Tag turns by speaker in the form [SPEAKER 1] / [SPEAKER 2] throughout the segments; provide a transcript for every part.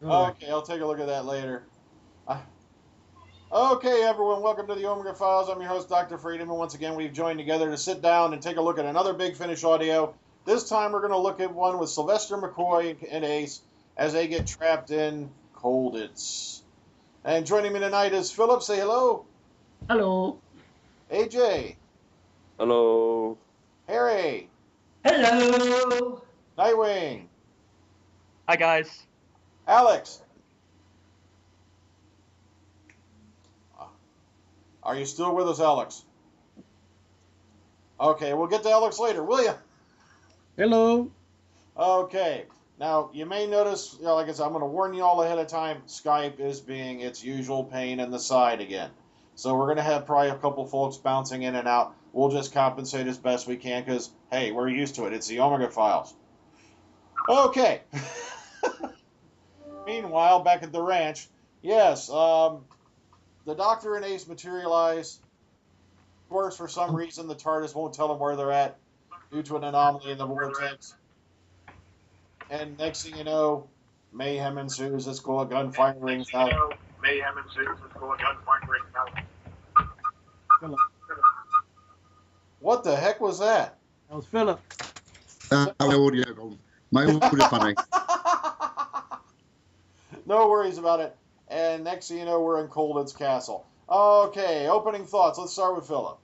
[SPEAKER 1] Okay, I'll take a look at that later. Okay, everyone, welcome to the Omega Files. I'm your host, Dr. Freedom, and once again, we've joined together to sit down and take a look at another Big Finish audio. This time, we're going to look at one with Sylvester McCoy and Ace as they get trapped in Colditz. And joining me tonight is Phillip. Say hello.
[SPEAKER 2] Hello.
[SPEAKER 1] AJ.
[SPEAKER 3] Hello.
[SPEAKER 1] Harry.
[SPEAKER 2] Hello.
[SPEAKER 1] Nightwing.
[SPEAKER 4] Hi, guys.
[SPEAKER 1] Alex. Are you still with us, Alex? Okay, we'll get to Alex later. William.
[SPEAKER 5] Hello.
[SPEAKER 1] Okay. Now, you may notice, like I said, I'm going to warn you all ahead of time, Skype is being its usual pain in the side again. So we're going to have probably a couple folks bouncing in and out. We'll just compensate as best we can because, hey, we're used to it. It's the Omega Files. Okay. Meanwhile, back at the ranch, yes, the Doctor and Ace materialize. Of course, for some reason, the TARDIS won't tell them where they're at due to an anomaly in the vortex. And next thing you know, mayhem ensues. Let's go. Gunfire rings out. What the heck was that?
[SPEAKER 5] That was Phillip.
[SPEAKER 2] My audio gone. My audio funny.
[SPEAKER 1] No worries about it. And next thing you know, we're in Colditz Castle. Okay, opening thoughts. Let's start with Phillip.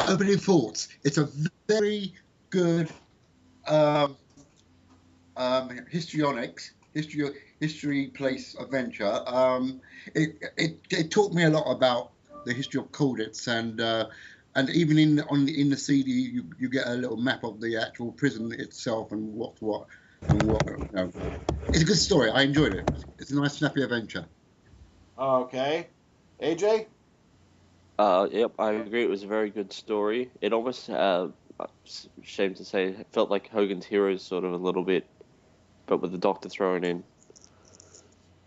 [SPEAKER 2] Opening thoughts. It's a very good history place adventure. It taught me a lot about the history of Colditz, and even in the CD you get a little map of the actual prison itself and what. It's a good story. I enjoyed it. It's a nice snappy adventure.
[SPEAKER 1] Okay, AJ.
[SPEAKER 3] Yep, I agree. It was a very good story. It almost, shame to say, it felt like Hogan's Heroes sort of a little bit, but with the Doctor thrown in.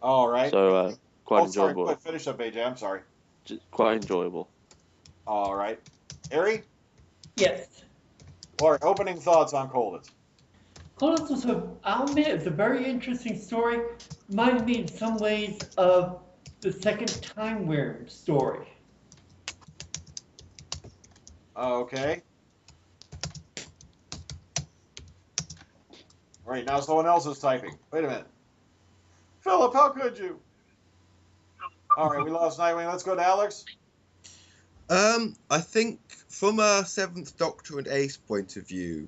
[SPEAKER 1] All right.
[SPEAKER 3] So quite enjoyable.
[SPEAKER 1] Sorry, finish up, AJ. I'm sorry.
[SPEAKER 3] Just quite enjoyable.
[SPEAKER 1] All right, Harry.
[SPEAKER 6] Yes.
[SPEAKER 1] All right, opening thoughts on Colditz.
[SPEAKER 6] Colditz was I'll admit, it's a very interesting story. Reminded me in some ways of the second Time Weird story.
[SPEAKER 1] Okay. All right, now someone else is typing. Wait a minute. Phillip, how could you? All right, we lost Nightwing. Let's go to Alex.
[SPEAKER 7] I think from a Seventh Doctor and Ace point of view,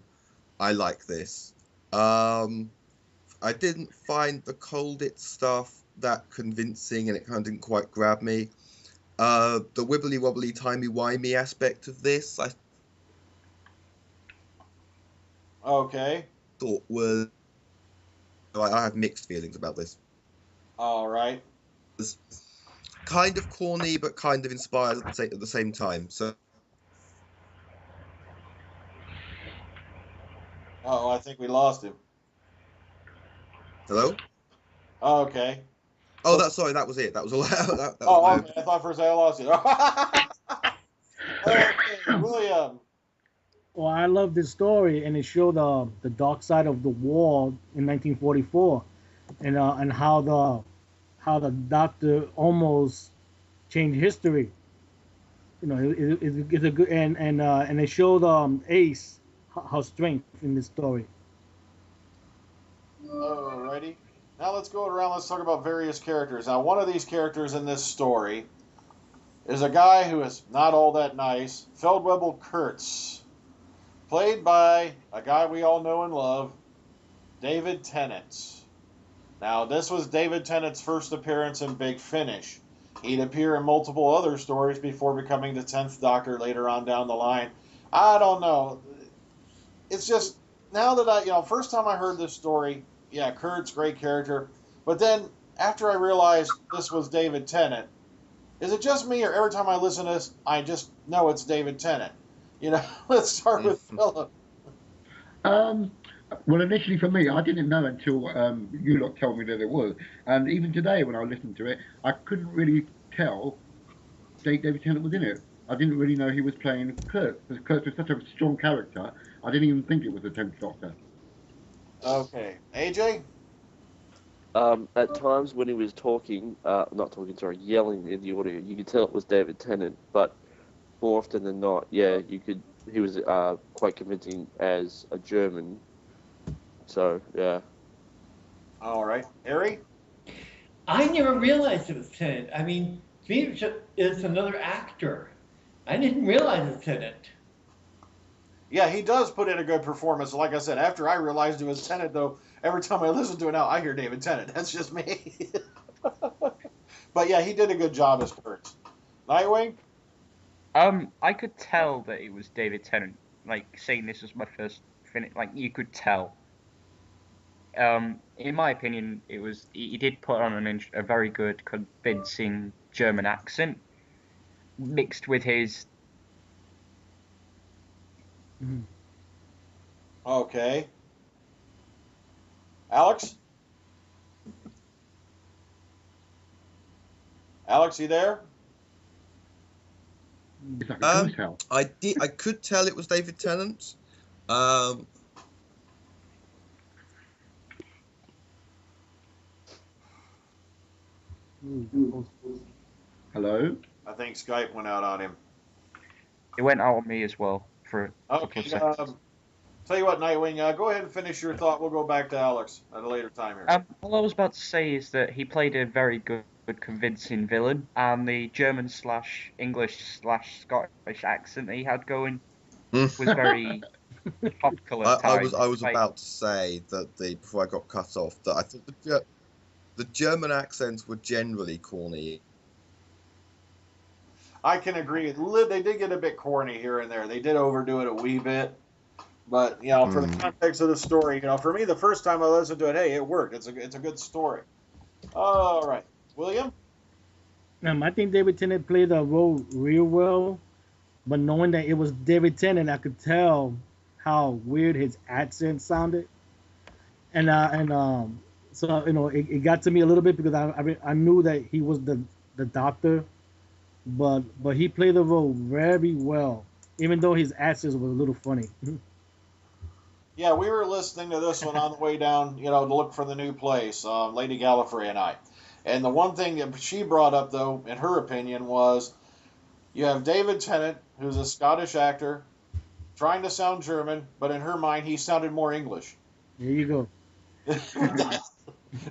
[SPEAKER 7] I like this. I didn't find the Colditz stuff that convincing, and it kind of didn't quite grab me. The wibbly wobbly timey wimey aspect of this, I thought was. I have mixed feelings about this.
[SPEAKER 1] All right.
[SPEAKER 7] It's kind of corny, but kind of inspired at the same time. So.
[SPEAKER 1] Oh, I think we lost him.
[SPEAKER 7] Hello?
[SPEAKER 1] Okay.
[SPEAKER 7] Oh, that was it. That was all. that
[SPEAKER 1] okay. I thought for a second I lost you. Okay, William.
[SPEAKER 5] Well, I love this story, and it showed the dark side of the war in 1944, and how the Doctor almost changed history. You know, it's a good and they showed Ace her strength in this story.
[SPEAKER 1] Alrighty. Now let's go around. Let's talk about various characters. Now, one of these characters in this story is a guy who is not all that nice, Feldwebel Kurtz, played by a guy we all know and love, David Tennant. Now, this was David Tennant's first appearance in Big Finish. He'd appear in multiple other stories before becoming the 10th Doctor later on down the line. I don't know. It's just, now that first time I heard this story, yeah, Kurt's great character. But then, after I realized this was David Tennant, is it just me, or every time I listen to this, I just know it's David Tennant? Let's start with Phillip.
[SPEAKER 2] Well, initially for me, I didn't know until you lot told me that it was. And even today, when I listened to it, I couldn't really tell David Tennant was in it. I didn't really know he was playing Kurt, because Kurt was such a strong character. I didn't even think it was the 10th Doctor.
[SPEAKER 1] Okay. AJ?
[SPEAKER 3] At times when he was talking, not talking, sorry, yelling in the audio, you could tell it was David Tennant, but more often than not, yeah, he was quite convincing as a German. So, yeah.
[SPEAKER 1] All right. Harry?
[SPEAKER 6] I never realized it was Tennant. I mean, to me, it's another actor. I didn't realize it's Tennant.
[SPEAKER 1] Yeah, he does put in a good performance. Like I said, after I realized it was Tennant, though, every time I listen to it now, I hear David Tennant. That's just me. But yeah, he did a good job as Kurtz. Nightwing?
[SPEAKER 4] I could tell that it was David Tennant. Like, saying this was my first finish, like, you could tell. In my opinion, he did put on a very good, convincing German accent, mixed with his.
[SPEAKER 1] Okay. Alex? Alex, you there?
[SPEAKER 2] It's like a ghost house.
[SPEAKER 7] I could tell it was David Tennant.
[SPEAKER 2] Hello?
[SPEAKER 1] I think Skype went out on him.
[SPEAKER 4] It went out on me as well for a couple
[SPEAKER 1] Okay.
[SPEAKER 4] of seconds.
[SPEAKER 1] Tell you what, Nightwing, go ahead and finish your thought. We'll go back to Alex at a later time here.
[SPEAKER 4] All I was about to say is that he played a very good, convincing villain, and the German/English/Scottish accent that he had going was very topical at times.
[SPEAKER 7] I was about to say that before I got cut off, that I thought the German accents were generally corny.
[SPEAKER 1] I can agree. They did get a bit corny here and there. They did overdo it a wee bit. But, for the context of the story, for me, the first time I listened to it, hey, it worked. It's a good story. All right. William?
[SPEAKER 5] I think David Tennant played the role real well, but knowing that it was David Tennant, I could tell how weird his accent sounded. So, it got to me a little bit because I knew that he was the doctor, but he played the role very well, even though his accent was a little funny.
[SPEAKER 1] Yeah, we were listening to this one on the way down, to look for the new place, Lady Gallifrey and I. And the one thing that she brought up, though, in her opinion, was you have David Tennant, who's a Scottish actor, trying to sound German, but in her mind, he sounded more English.
[SPEAKER 5] There you go.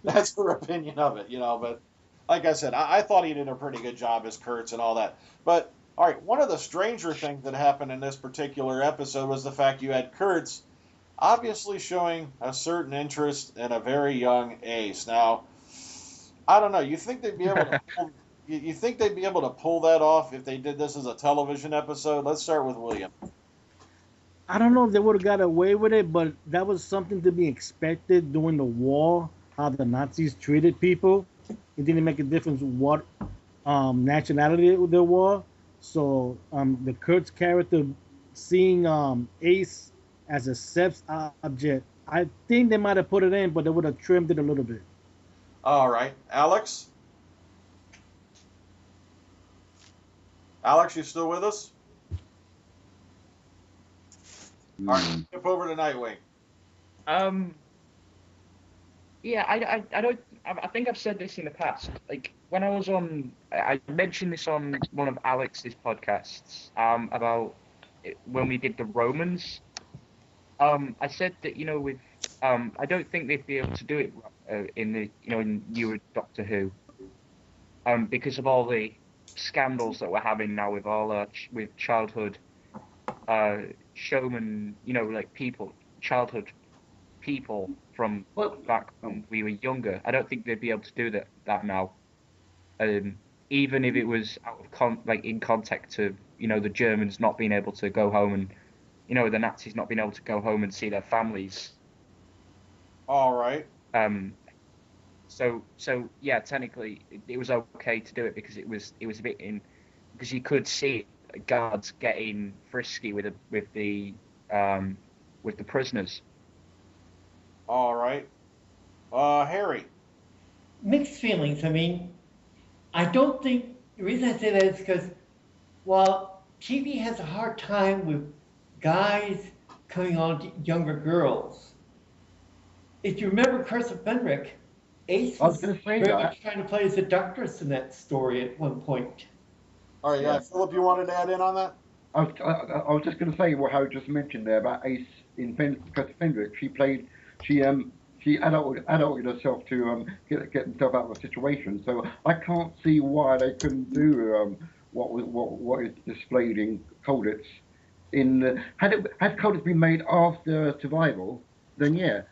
[SPEAKER 1] That's her opinion of it, But like I said, I thought he did a pretty good job as Kurtz and all that. But, all right, one of the stranger things that happened in this particular episode was the fact you had Kurtz obviously showing a certain interest in a very young Ace. Now, I don't know. You think they'd be able to pull that off if they did this as a television episode? Let's start with William.
[SPEAKER 5] I don't know if they would have got away with it, but that was something to be expected during the war, how the Nazis treated people. It didn't make a difference what nationality they were. So the Kurtz character seeing Ace as a sex object, I think they might have put it in, but they would have trimmed it a little bit.
[SPEAKER 1] All right. Alex? Alex, you still with us? All right, skip over to Nightwing.
[SPEAKER 4] Yeah, I think I've said this in the past. Like, when I was I mentioned this on one of Alex's podcasts, about when we did the Romans. I said that, with, I don't think they'd be able to do it in the, in newer Doctor Who, because of all the scandals that we're having now with all with childhood showmen, like childhood people from back when we were younger. I don't think they'd be able to do that now. Even if it was out of in context of, the Germans not being able to go home and, the Nazis not being able to go home and see their families.
[SPEAKER 1] All right.
[SPEAKER 4] So yeah, technically it was okay to do it because it was a bit because you could see guards getting frisky with the prisoners.
[SPEAKER 1] All right. Harry.
[SPEAKER 6] Mixed feelings. I mean, I don't think the reason I say that is because while TV has a hard time with guys coming on to younger girls, if you remember Curse of Fenric, Ace
[SPEAKER 2] I was
[SPEAKER 6] was
[SPEAKER 2] going to say
[SPEAKER 6] very
[SPEAKER 2] that.
[SPEAKER 6] much trying to play as a doctoress in that story at one point.
[SPEAKER 1] All right,
[SPEAKER 2] Yeah.
[SPEAKER 1] Philip, you wanted to add in on that?
[SPEAKER 2] I was just going to say what Howard just mentioned there about Ace in Professor Fenric. She adulted herself to get herself out of a situation. So I can't see why they couldn't do what is displayed in Colditz. Had Colditz been made after Survival, then yeah,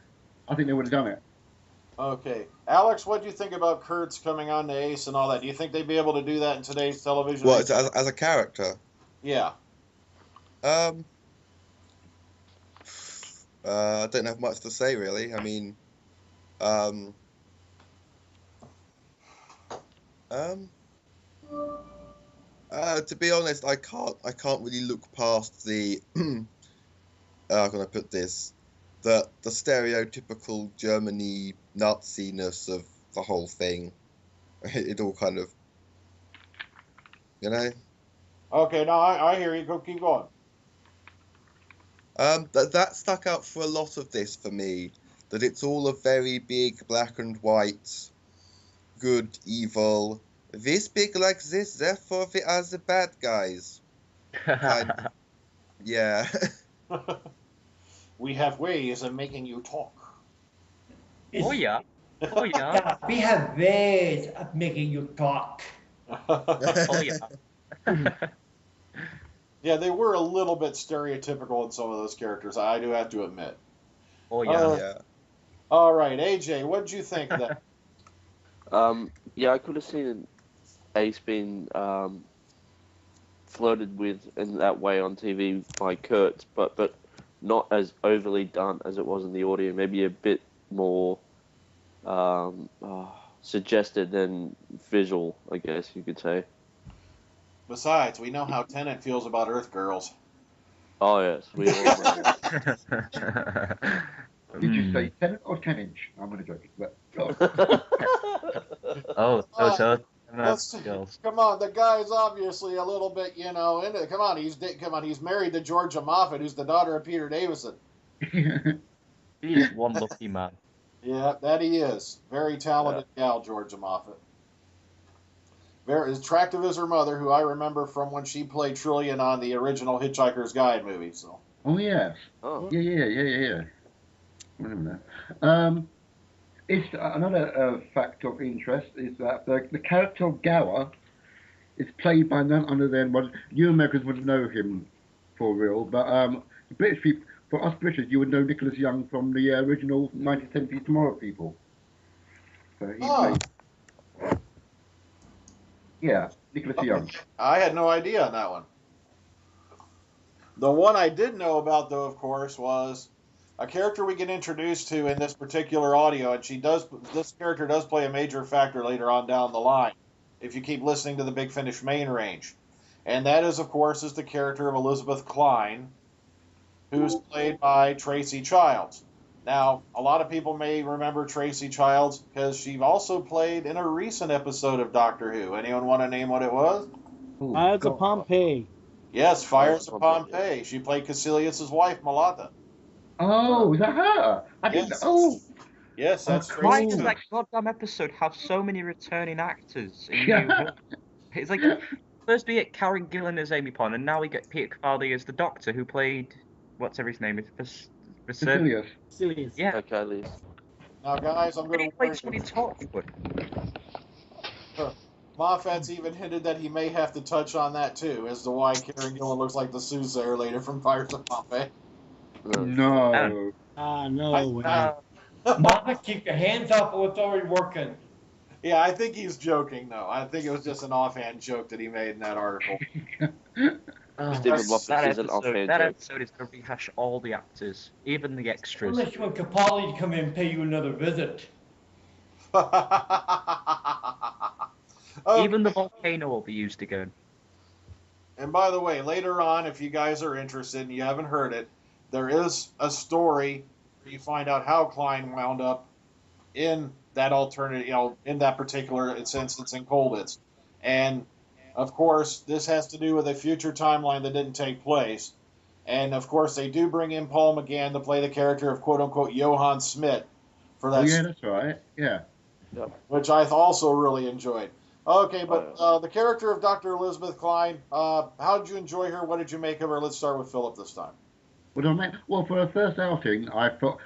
[SPEAKER 2] I think they would have done it.
[SPEAKER 1] Okay. Alex, what do you think about Kurtz coming on to Ace and all that? Do you think they'd be able to do that in today's television?
[SPEAKER 7] What, as a character?
[SPEAKER 1] Yeah.
[SPEAKER 7] I don't have much to say really. I mean, to be honest, I can't really look past the how can I put this? The stereotypical Germany Nazi-ness of the whole thing. It all kind of, you know.
[SPEAKER 1] Okay, no, I hear you. Keep going.
[SPEAKER 7] That stuck out for a lot of this for me. That it's all a very big black and white, good, evil. This big like this, therefore we are the bad guys. Yeah.
[SPEAKER 1] We have ways of making you talk.
[SPEAKER 4] Oh yeah. Oh yeah.
[SPEAKER 6] Yeah, we have ways of making you talk.
[SPEAKER 4] Oh yeah.
[SPEAKER 1] Yeah, they were a little bit stereotypical in some of those characters, I do have to admit.
[SPEAKER 4] Oh yeah.
[SPEAKER 7] Yeah.
[SPEAKER 1] All right, AJ, what did you think of that?
[SPEAKER 3] Yeah, I could have seen Ace being flirted with in that way on TV by Kurtz, but not as overly done as it was in the audio. Maybe a bit more suggested than visual, I guess you could say.
[SPEAKER 1] Besides, we know how Tennant feels about Earth girls.
[SPEAKER 3] Oh yes, we all know that.
[SPEAKER 2] Did you say 10 or 10 inch? I'm going to joke. But,
[SPEAKER 8] So
[SPEAKER 1] Let's, come on, the guy's obviously a little bit, into it. Come on, he's married to Georgia Moffat, who's the daughter of Peter Davison.
[SPEAKER 8] He's one lucky man.
[SPEAKER 1] Yeah, that he is. Very talented gal, Georgia Moffat. Very attractive as her mother, who I remember from when she played Trillian on the original Hitchhiker's Guide movie. So.
[SPEAKER 2] Oh yes.
[SPEAKER 3] Oh.
[SPEAKER 2] Yeah. Remember that. It's another fact of interest is that the character of Gower is played by none other than you Americans would know him for real, but the British people, for us British, you would know Nicholas Young from the original 1970s Tomorrow People. So he played. Yeah, Nicholas Young.
[SPEAKER 1] I had no idea on that one. The one I did know about, though, of course, was a character we get introduced to in this particular audio, and this character does play a major factor later on down the line, if you keep listening to the Big Finish main range. And that is, of course, the character of Elizabeth Klein, who's played by Tracy Childs. Now, a lot of people may remember Tracy Childs because she also played in a recent episode of Doctor Who. Anyone want to name what it was?
[SPEAKER 5] Fires of Pompeii.
[SPEAKER 1] Yes, Fires of Pompeii. She played Caecilius' wife, Malata.
[SPEAKER 2] Oh, is that her? I didn't know. Oh.
[SPEAKER 1] Yes, that's
[SPEAKER 2] cool.
[SPEAKER 4] Why
[SPEAKER 1] Tracy.
[SPEAKER 4] does that goddamn episode have so many returning actors?
[SPEAKER 2] Yeah.
[SPEAKER 4] It's like, first we get Karen Gillan as Amy Pond, and now we get Peter Capaldi as the Doctor, who played, whatever his name is?
[SPEAKER 2] Caecilius.
[SPEAKER 4] Yeah.
[SPEAKER 3] Okay, Liz.
[SPEAKER 1] Now, guys, I'm
[SPEAKER 4] But
[SPEAKER 1] going
[SPEAKER 4] he
[SPEAKER 1] to
[SPEAKER 4] played
[SPEAKER 1] warn
[SPEAKER 4] somebody
[SPEAKER 1] you.
[SPEAKER 4] Torchwood.
[SPEAKER 1] Moffat's even hinted that he may have to touch on that, too, as to why Karen Gillan looks like the soothsayer later from Fires of Pompeii.
[SPEAKER 2] No.
[SPEAKER 5] No way.
[SPEAKER 6] Mama, keep your hands off of what's already working.
[SPEAKER 1] Yeah, I think he's joking, though. I think it was just an offhand joke that he made in that article.
[SPEAKER 3] Stephen Moffat is an offhand
[SPEAKER 4] that
[SPEAKER 3] joke.
[SPEAKER 4] episode is going to rehash all the actors, even the extras.
[SPEAKER 6] Unless you want Capaldi to come in and pay you another visit.
[SPEAKER 1] Okay.
[SPEAKER 4] Even the volcano will be used again.
[SPEAKER 1] And by the way, later on, if you guys are interested and you haven't heard it, there is a story where you find out how Klein wound up in that alternate, in that particular instance in Colditz. And, of course, this has to do with a future timeline that didn't take place. And, of course, they do bring in Paul McGann to play the character of quote-unquote Johann Schmidt for that.
[SPEAKER 2] Oh, yeah, that's right. Yeah.
[SPEAKER 3] Yep.
[SPEAKER 1] which I also really enjoyed. Okay, but the character of Dr. Elizabeth Klein, how did you enjoy her? What did you make of her? Let's start with Philip this time.
[SPEAKER 2] Well, for her first outing, I thought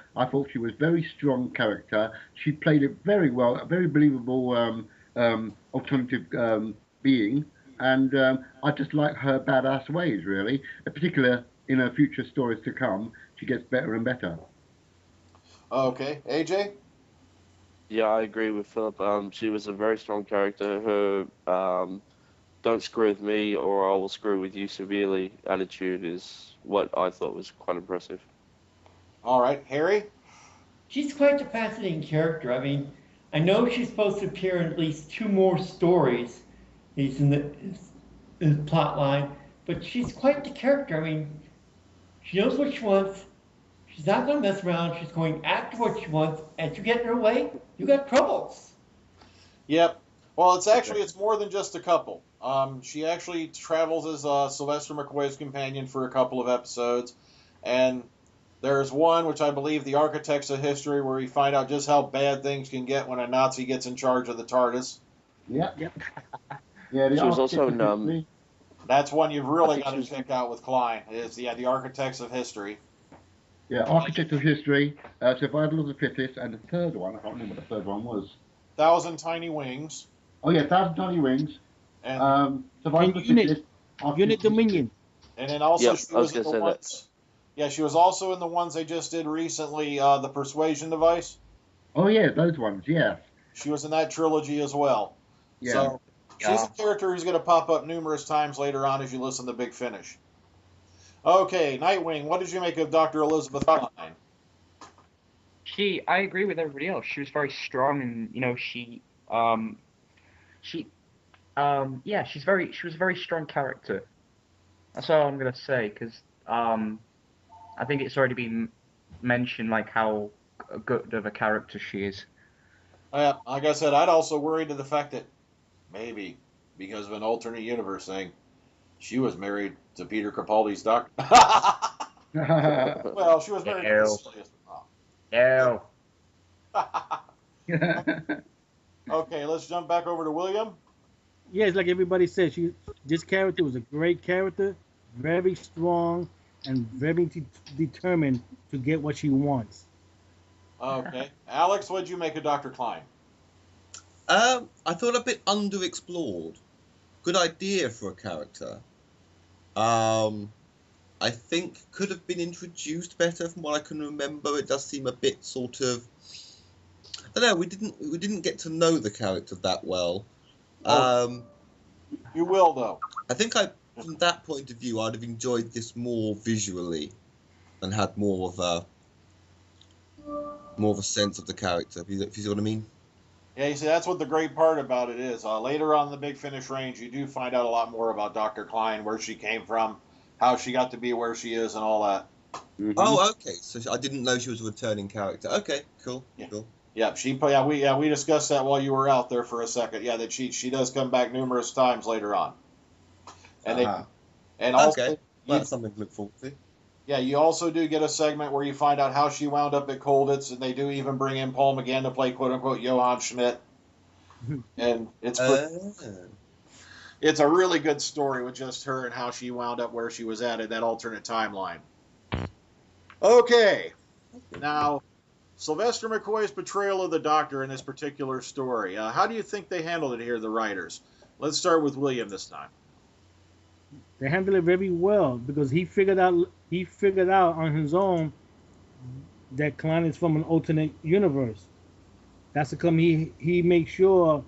[SPEAKER 2] she was very strong character. She played it very well, a very believable alternative being, and I just like her badass ways, really. In particular, in her future stories to come, she gets better and better.
[SPEAKER 1] Okay, AJ?
[SPEAKER 3] Yeah, I agree with Philip. She was a very strong character. Her "don't screw with me or I will screw with you severely" attitude is what I thought was quite impressive.
[SPEAKER 1] All right, Harry?
[SPEAKER 6] She's quite a fascinating character. I mean, I know she's supposed to appear in at least 2 more stories. He's in the plot line, but she's quite the character. I mean, she knows what she wants. She's not going to mess around. She's going after what she wants, and if you get in her way, you got troubles.
[SPEAKER 1] Yep. Well, it's more than just a couple. She actually travels as Sylvester McCoy's companion for a couple of episodes, and there's one which I believe, The Architects of History, where we find out just how bad things can get when a Nazi gets in charge of the TARDIS.
[SPEAKER 2] Yep. Yeah,
[SPEAKER 3] She was also in
[SPEAKER 1] That's one you've really
[SPEAKER 3] think
[SPEAKER 1] got to check out with Klein. Is The Architects of History.
[SPEAKER 2] Yeah, Architect of History, Survival of the Fittest, and the third one, I can't remember what the third one was.
[SPEAKER 1] Thousand Tiny Wings.
[SPEAKER 2] Oh yeah, Thousand Tiny Wings.
[SPEAKER 1] And
[SPEAKER 2] Survival of the Fittest.
[SPEAKER 5] Unit Dominion.
[SPEAKER 1] And then also
[SPEAKER 3] Yep,
[SPEAKER 1] she
[SPEAKER 3] I was
[SPEAKER 1] was in
[SPEAKER 3] gonna
[SPEAKER 1] the
[SPEAKER 3] say
[SPEAKER 1] ones. Yeah, she was also in the ones they just did recently, the Persuasion Device.
[SPEAKER 2] Oh yeah, those ones, yeah.
[SPEAKER 1] She was in that trilogy as well.
[SPEAKER 2] Yeah.
[SPEAKER 1] So she's a character who's going to pop up numerous times later on as you listen to Big Finish. Okay, Nightwing, what did you make of Dr. Elizabeth Klein?
[SPEAKER 4] I agree with everybody else. She was very strong, and she was a very strong character. That's all I'm gonna say, because I think it's already been mentioned, like how good of a character she is.
[SPEAKER 1] Like I said, I'd also worry to the fact that maybe because of an alternate universe thing, she was married to Peter Capaldi's doctor. Well, she was married to
[SPEAKER 4] Ew.
[SPEAKER 1] Okay, let's jump back over to William.
[SPEAKER 5] Yeah, it's like everybody said. This character was a great character, very strong, and very determined to get what she wants.
[SPEAKER 1] Okay, Alex, what did you make of Dr. Klein?
[SPEAKER 7] I thought a bit underexplored. Good idea for a character. I think could have been introduced better from what I can remember. It does seem a bit sort of. I don't know. We didn't get to know the character that well.
[SPEAKER 1] You will though.
[SPEAKER 7] I think from that point of view, I'd have enjoyed this more visually, and had more of a sense of the character. If you see what I mean.
[SPEAKER 1] Yeah, you see, that's what the great part about it is. Later on in the Big Finish range, you do find out a lot more about Dr. Klein, where she came from, how she got to be where she is, and all that.
[SPEAKER 2] Mm-hmm.
[SPEAKER 7] Oh, okay. So I didn't know she was a returning character. Okay, cool.
[SPEAKER 1] Yeah.
[SPEAKER 7] Cool.
[SPEAKER 1] Yeah, we discussed that while you were out there for a second. Yeah, that she does come back numerous times later on. And also,
[SPEAKER 7] Okay. Well, that's something to look forward to.
[SPEAKER 1] yeah, you also do get a segment where you find out how she wound up at Colditz, and they do even bring in Paul McGann to play "quote unquote" Johann Schmidt. And it's a really good story with just her and how she wound up where she was at in that alternate timeline. Okay, now Sylvester McCoy's portrayal of the Doctor in this particular story. How do you think they handled it here, the writers? Let's start with William this time.
[SPEAKER 5] They handled it very well because he figured out on his own that Klein is from an alternate universe. That's to come. He makes sure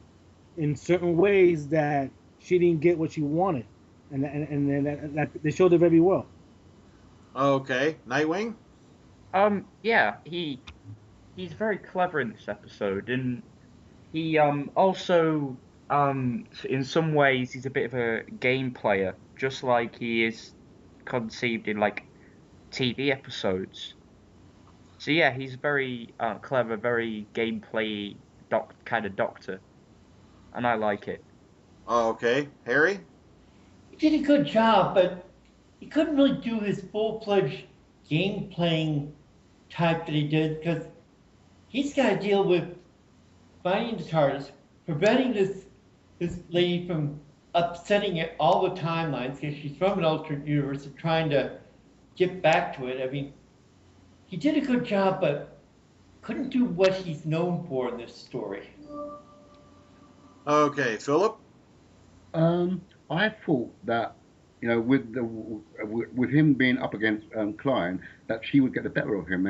[SPEAKER 5] in certain ways that she didn't get what she wanted, and that they showed it very well.
[SPEAKER 1] Okay, Nightwing.
[SPEAKER 4] Yeah, he's very clever in this episode, and he also in some ways he's a bit of a game player, just like he is conceived in like TV episodes. So yeah, he's very clever, very gameplay kind of doctor, and I like it.
[SPEAKER 1] Okay, Harry.
[SPEAKER 6] He did a good job, but he couldn't really do his full-fledged game playing type that he did because he's got to deal with finding the TARDIS, preventing this lady from upsetting it all the timelines because she's from an alternate universe and trying to get back to it. I mean, he did a good job, but couldn't do what he's known for in this story.
[SPEAKER 1] Okay, Philip?
[SPEAKER 2] I thought that, you know, with him being up against Klein, that she would get the better of him,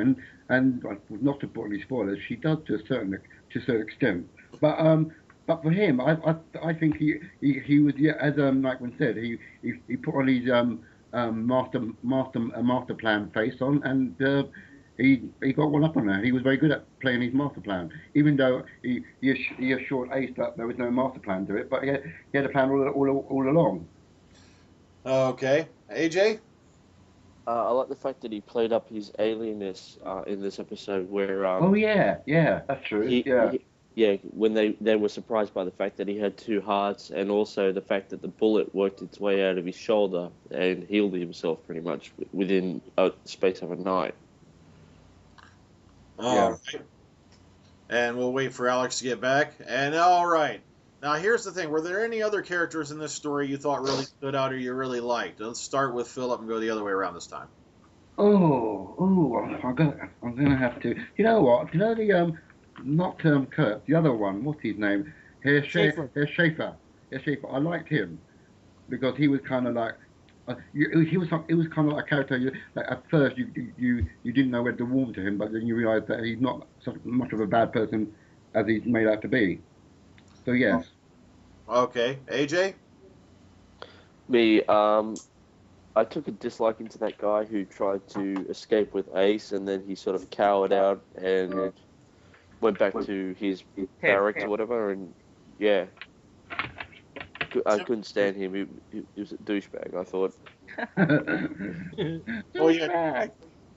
[SPEAKER 2] and not to put any spoilers, she does to a certain extent. But for him, I think he was, yeah, as Nightwing said, he put on his master plan face on, and he got one up on her. He was very good at playing his master plan, even though he assured Ace that there was no master plan to it, but he had a plan all along.
[SPEAKER 1] Okay. AJ?
[SPEAKER 3] I like the fact that he played up his alienness in this episode, where
[SPEAKER 2] Oh yeah, that's true.
[SPEAKER 3] when they were surprised by the fact that he had two hearts, and also the fact that the bullet worked its way out of his shoulder and healed himself pretty much within a space of a night.
[SPEAKER 1] All right. And we'll wait for Alex to get back. And all right. Now, here's the thing. Were there any other characters in this story you thought really stood out or you really liked? Let's start with Philip and go the other way around this time.
[SPEAKER 2] I'm gonna have to. You know what? You know the not Kurt, the other one. What's his name? Schaefer. I liked him because he was kind of like. He was kind of like a character. Like at first, you didn't know whether to warm to him, but then you realised that he's not so much of a bad person as he's made out to be. So yes.
[SPEAKER 1] Okay, AJ.
[SPEAKER 3] Me, I took a dislike to that guy who tried to escape with Ace, and then he sort of cowered out and went back to his barracks or whatever. And yeah. I couldn't stand him. He was a douchebag, I thought.
[SPEAKER 1] Oh,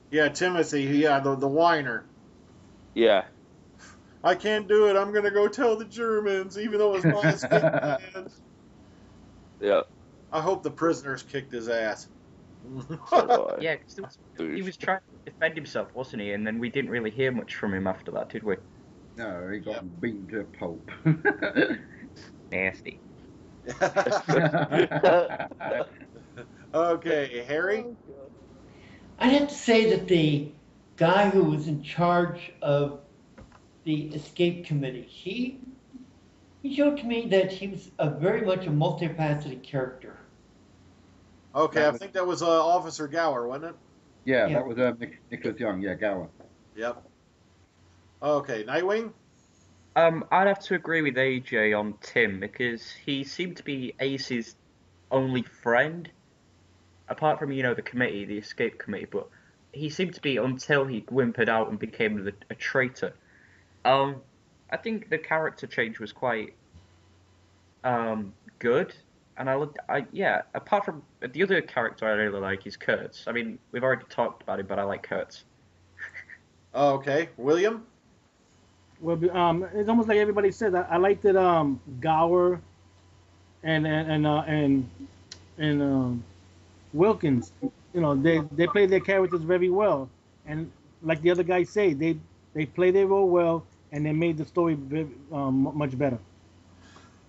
[SPEAKER 1] yeah, Timothy. Yeah, the whiner.
[SPEAKER 3] Yeah.
[SPEAKER 1] I can't do it. I'm going to go tell the Germans, even though it was my escape plan.
[SPEAKER 3] Yeah.
[SPEAKER 1] I hope the prisoners kicked his ass.
[SPEAKER 4] Yeah, he was trying to defend himself, wasn't he? And then we didn't really hear much from him after that, did we?
[SPEAKER 2] No, he got beaten to a pulp.
[SPEAKER 4] Nasty.
[SPEAKER 1] Okay, Harry?
[SPEAKER 6] I'd have to say that the guy who was in charge of the escape committee, he showed to me that he was very much a multifaceted character.
[SPEAKER 1] Okay, I think that was Officer Gower, wasn't it?
[SPEAKER 2] Yeah, that was Nicholas Young. Yeah, Gower.
[SPEAKER 1] Yep. Okay, Nightwing?
[SPEAKER 4] I'd have to agree with AJ on Tim because he seemed to be Ace's only friend, apart from the committee, the escape committee. But he seemed to be until he whimpered out and became a traitor. I think the character change was quite good, and apart from the other character I really like is Kurtz. I mean, we've already talked about him, but I like Kurtz.
[SPEAKER 1] Okay, William?
[SPEAKER 5] Well, it's almost like everybody said. I liked that Gower and Wilkins. They play their characters very well, and like the other guys say, they play their role well, and they made the story very, much better.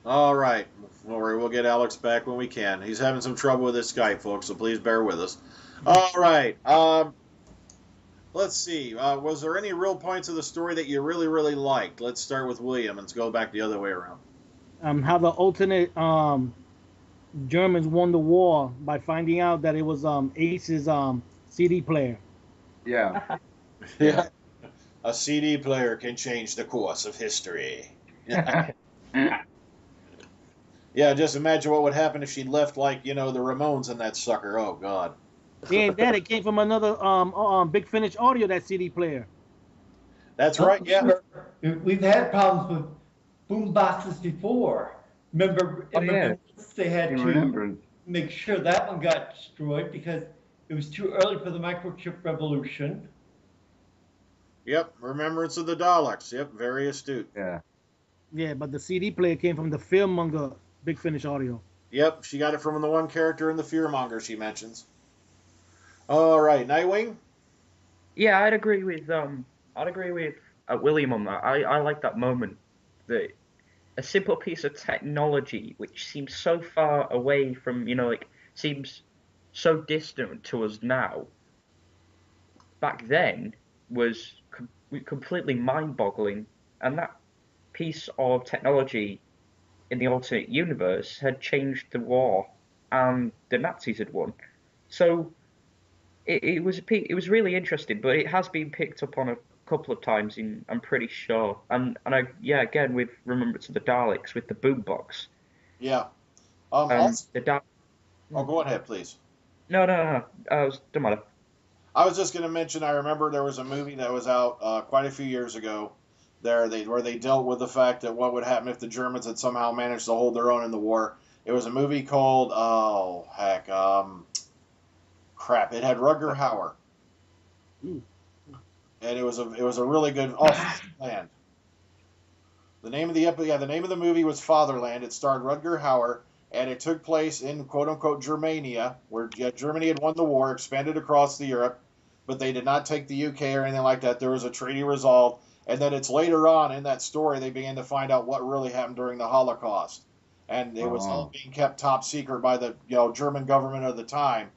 [SPEAKER 1] All right. Don't worry, we'll get Alex back when we can. He's having some trouble with his Skype, folks, so please bear with us. All right. Let's see. Was there any real points of the story that you really, really liked? Let's start with William and let's go back the other way around.
[SPEAKER 5] How the alternate Germans won the war by finding out that it was Ace's CD player.
[SPEAKER 2] Yeah.
[SPEAKER 1] Yeah. A CD player can change the course of history. Yeah, just imagine what would happen if she left, like, the Ramones in that sucker. Oh, God.
[SPEAKER 5] Yeah, that it came from another Big Finish Audio, that CD player.
[SPEAKER 1] That's right, yeah.
[SPEAKER 6] We've had problems with boom boxes before. Remember they had to make sure that one got destroyed because it was too early for the microchip revolution.
[SPEAKER 1] Yep, Remembrance of the Daleks. Yep, very astute.
[SPEAKER 2] Yeah.
[SPEAKER 5] Yeah, but the CD player came from the filmmonger Big Finish Audio.
[SPEAKER 1] Yep, she got it from the one character in the Fearmonger she mentions. All right, Nightwing?
[SPEAKER 4] Yeah, I'd agree with William on that. I like that moment that a simple piece of technology which seems so far away from, like, seems so distant to us now, back then was completely mind-boggling. And that piece of technology in the alternate universe had changed the war, and the Nazis had won. So it was really interesting, but it has been picked up on a couple of times, I'm pretty sure. And again, with Remembrance of the Daleks with the boombox.
[SPEAKER 1] Yeah.
[SPEAKER 4] The
[SPEAKER 1] go ahead, please.
[SPEAKER 4] No. Don't matter.
[SPEAKER 1] I was just going to mention, I remember there was a movie that was out quite a few years ago where they dealt with the fact that what would happen if the Germans had somehow managed to hold their own in the war. It was a movie called, it had Rutger Hauer.
[SPEAKER 5] Ooh.
[SPEAKER 1] And it was a really good, Fatherland. The name of the movie was Fatherland. It starred Rutger Hauer, and it took place in quote-unquote Germania, where Germany had won the war, expanded across the Europe, but they did not take the UK or anything like that. There was a treaty resolved, and then it's later on in that story they began to find out what really happened during the Holocaust, and it was all being kept top secret by the German government of the time,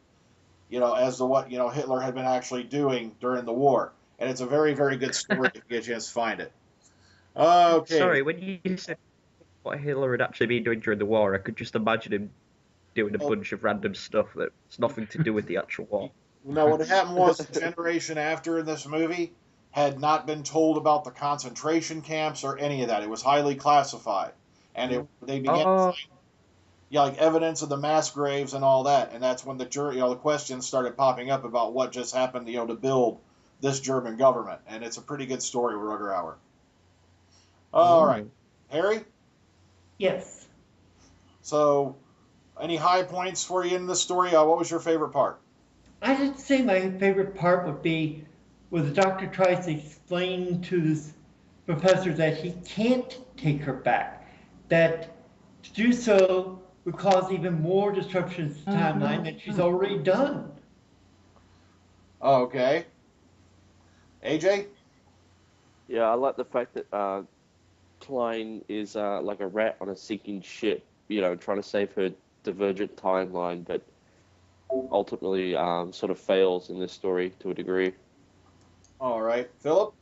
[SPEAKER 1] as to what Hitler had been actually doing during the war, and it's a very, very good story if you get a chance to find it. Okay.
[SPEAKER 4] Sorry, when you said what Hitler had actually been doing during the war, I could just imagine him doing a bunch of random stuff that's nothing to do with the actual war.
[SPEAKER 1] No, what happened was the generation after in this movie had not been told about the concentration camps or any of that. It was highly classified, and they began to find, like evidence of the mass graves and all that, and that's when the questions started popping up about what just happened, to build this German government, and it's a pretty good story with Rutger Hauer. All right, Harry.
[SPEAKER 6] Yes.
[SPEAKER 1] So, any high points for you in the story? What was your favorite part?
[SPEAKER 6] I'd say my favorite part would be where the doctor tries to explain to this professor that he can't take her back, that to do so would cause even more disruption to the timeline than she's already done.
[SPEAKER 1] Okay. AJ?
[SPEAKER 3] Yeah, I like the fact that Klein is like a rat on a sinking ship, trying to save her divergent timeline, but ultimately sort of fails in this story to a degree.
[SPEAKER 1] All right. Philip?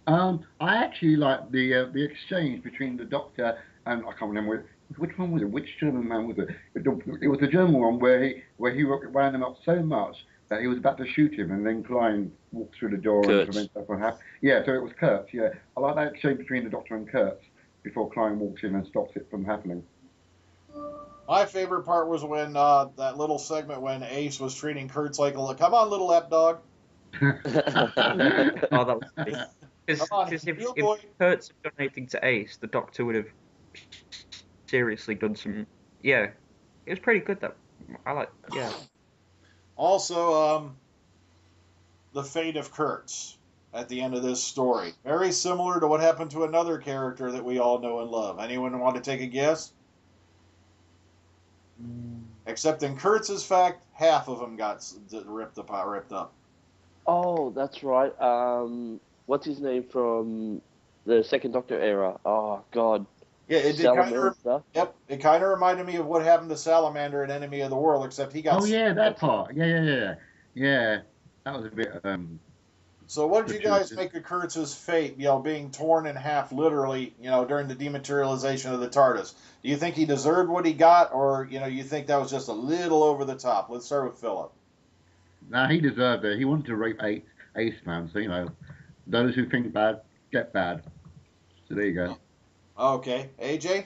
[SPEAKER 2] I actually like the exchange between the Doctor and I can't remember which one was it. Which German man was it? It was the German one where he ran him up so much that he was about to shoot him, and then Klein walked through the door and prevents that from happening. Yeah, so it was Kurtz. Yeah, I like that exchange between the Doctor and Kurtz before Klein walks in and stops it from happening.
[SPEAKER 1] My favorite part was when that little segment when Ace was treating Kurtz like a come on, little dog.
[SPEAKER 4] Oh, that was funny. Because if Kurtz had done anything to Ace, the Doctor would have seriously done some. Yeah, it was pretty good though. I like. Yeah.
[SPEAKER 1] Also, the fate of Kurtz at the end of this story, very similar to what happened to another character that we all know and love. Anyone want to take a guess? Except in Kurtz's fact, half of them got ripped up.
[SPEAKER 3] Oh, that's right. What's his name from the Second Doctor era? Oh God.
[SPEAKER 1] Yeah, it it kind of reminded me of what happened to Salamander in Enemy of the World, except he got.
[SPEAKER 2] Oh yeah, that part. Yeah. That was a bit.
[SPEAKER 1] So, what did you guys make of Kurtz's fate? Being torn in half, literally. During the dematerialization of the TARDIS. Do you think he deserved what he got, or you think that was just a little over the top? Let's start with Philip.
[SPEAKER 2] Nah, he deserved it. He wanted to rape Ace, man. So those who think bad get bad. So there you go.
[SPEAKER 1] Okay, AJ.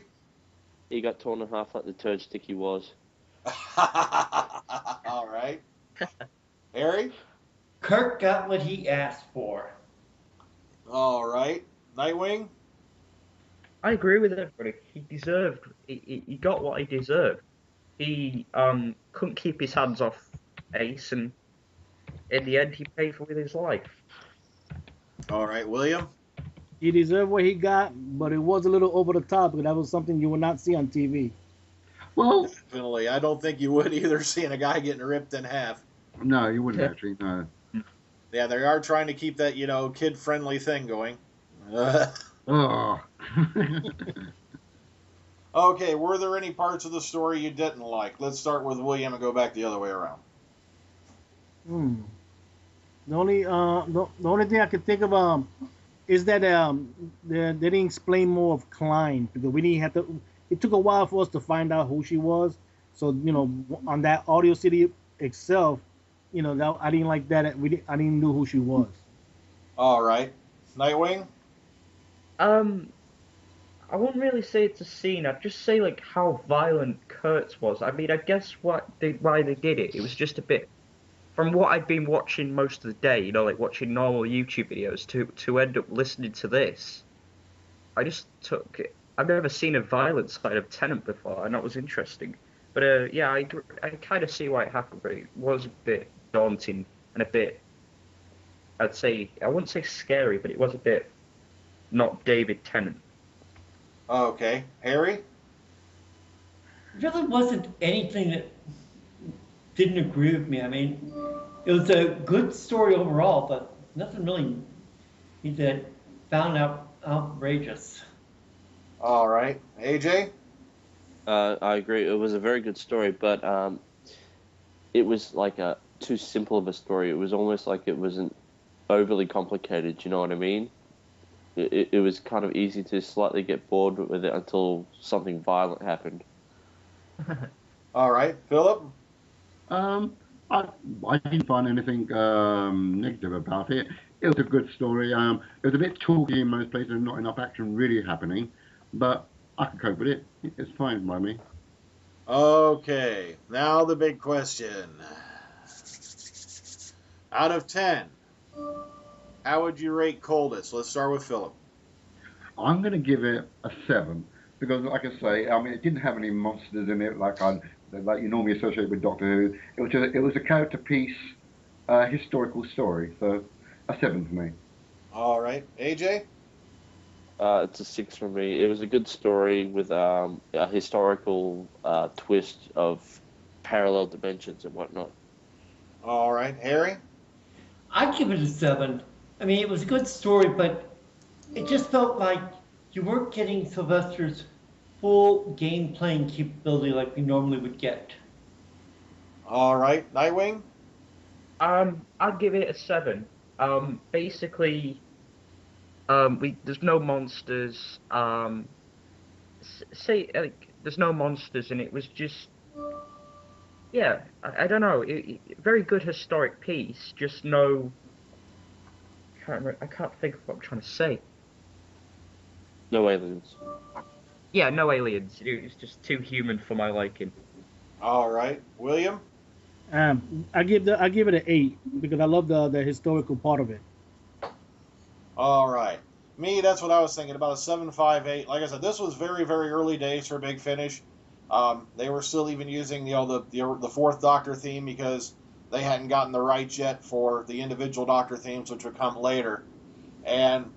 [SPEAKER 3] He got torn in half like the turd stick he was.
[SPEAKER 1] All right. Harry?
[SPEAKER 6] Kirk got what he asked for.
[SPEAKER 1] All right. Nightwing?
[SPEAKER 4] I agree with everybody. He got what he deserved. He couldn't keep his hands off Ace, and in the end, he paid for it with his life.
[SPEAKER 1] All right, William?
[SPEAKER 5] He deserved what he got, but it was a little over the top, because that was something you would not see on TV.
[SPEAKER 2] Well,
[SPEAKER 1] definitely. I don't think you would either, seeing a guy getting ripped in half.
[SPEAKER 2] No, you wouldn't actually, no.
[SPEAKER 1] Yeah, they are trying to keep that, kid-friendly thing going.
[SPEAKER 2] Oh.
[SPEAKER 1] Okay, were there any parts of the story you didn't like? Let's start with William and go back the other way around.
[SPEAKER 5] The only thing I could think of is that they didn't explain more of Klein because we didn't have to. It took a while for us to find out who she was. So on that audio CD itself, that I didn't like that. I didn't know who she was.
[SPEAKER 1] All right, Nightwing.
[SPEAKER 4] I wouldn't really say it's a scene. I'd just say like how violent Kurtz was. I mean, I guess why they did it. It was just a bit. From what I'd been watching most of the day, like watching normal YouTube videos, to end up listening to this, I just took it. I've never seen a violent side of Tennant before, and that was interesting. But yeah, I kind of see why it happened, but it was a bit daunting and a bit. I wouldn't say scary, but it was a bit not David Tennant.
[SPEAKER 1] Okay, Harry.
[SPEAKER 6] Really wasn't anything that didn't agree with me. I mean, it was a good story overall, but nothing really he did found out outrageous.
[SPEAKER 1] All right, AJ.
[SPEAKER 3] I agree. It was a very good story, but it was like too simple of a story. It was almost like it wasn't overly complicated. You know what I mean? It was kind of easy to slightly get bored with it until something violent happened.
[SPEAKER 1] All right, Philip.
[SPEAKER 2] I didn't find anything negative about it. It was a good story. It was a bit talky in most places and not enough action really happening, but I can cope with it. It's fine by me.
[SPEAKER 1] Okay, now the big question. Out of 10, how would you rate Colditz? Let's start with Philip.
[SPEAKER 2] I'm going to give it a 7 because, like I say, I mean, it didn't have any monsters in it like you normally associate with Doctor Who. It was a character piece, historical story. So a 7 for me.
[SPEAKER 1] All right, AJ.
[SPEAKER 3] It's a 6 for me. It was a good story with a historical twist of parallel dimensions and whatnot.
[SPEAKER 1] All right, Harry.
[SPEAKER 6] I'd give it a 7. I mean, it was a good story, but it just felt like you weren't getting Sylvester's full game playing capability like we normally would get.
[SPEAKER 1] All right, Nightwing.
[SPEAKER 4] I'd give it a 7. Basically, there's no monsters. There's no monsters, and it was just, yeah, I don't know. Very good historic piece. Just no. I can't think of what I'm trying to say.
[SPEAKER 3] No aliens.
[SPEAKER 4] Yeah, no aliens. It's just too human for my liking.
[SPEAKER 1] All right, William.
[SPEAKER 5] I give it an 8 because I love the historical part of it.
[SPEAKER 1] All right, me. That's what I was thinking about a 7.58. Like I said, this was very, very early days for Big Finish. They were still even using the Fourth Doctor theme because they hadn't gotten the rights yet for the individual Doctor themes, which would come later. And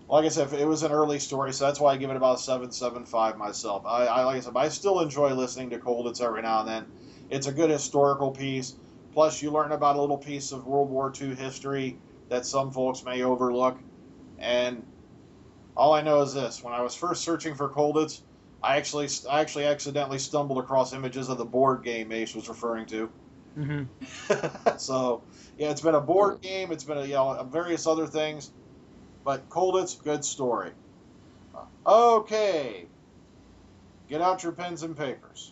[SPEAKER 1] like I said, it was an early story, so that's why I give it about a 7.75 myself. I like I said, I still enjoy listening to Colditz every now and then. It's a good historical piece. Plus, you learn about a little piece of World War II history that some folks may overlook. And all I know is this: when I was first searching for Colditz, I actually accidentally stumbled across images of the board game Ace was referring to.
[SPEAKER 5] Mm-hmm.
[SPEAKER 1] So yeah, it's been a board game. It's been various other things. But Colditz, good story. Okay. Get out your pens and papers.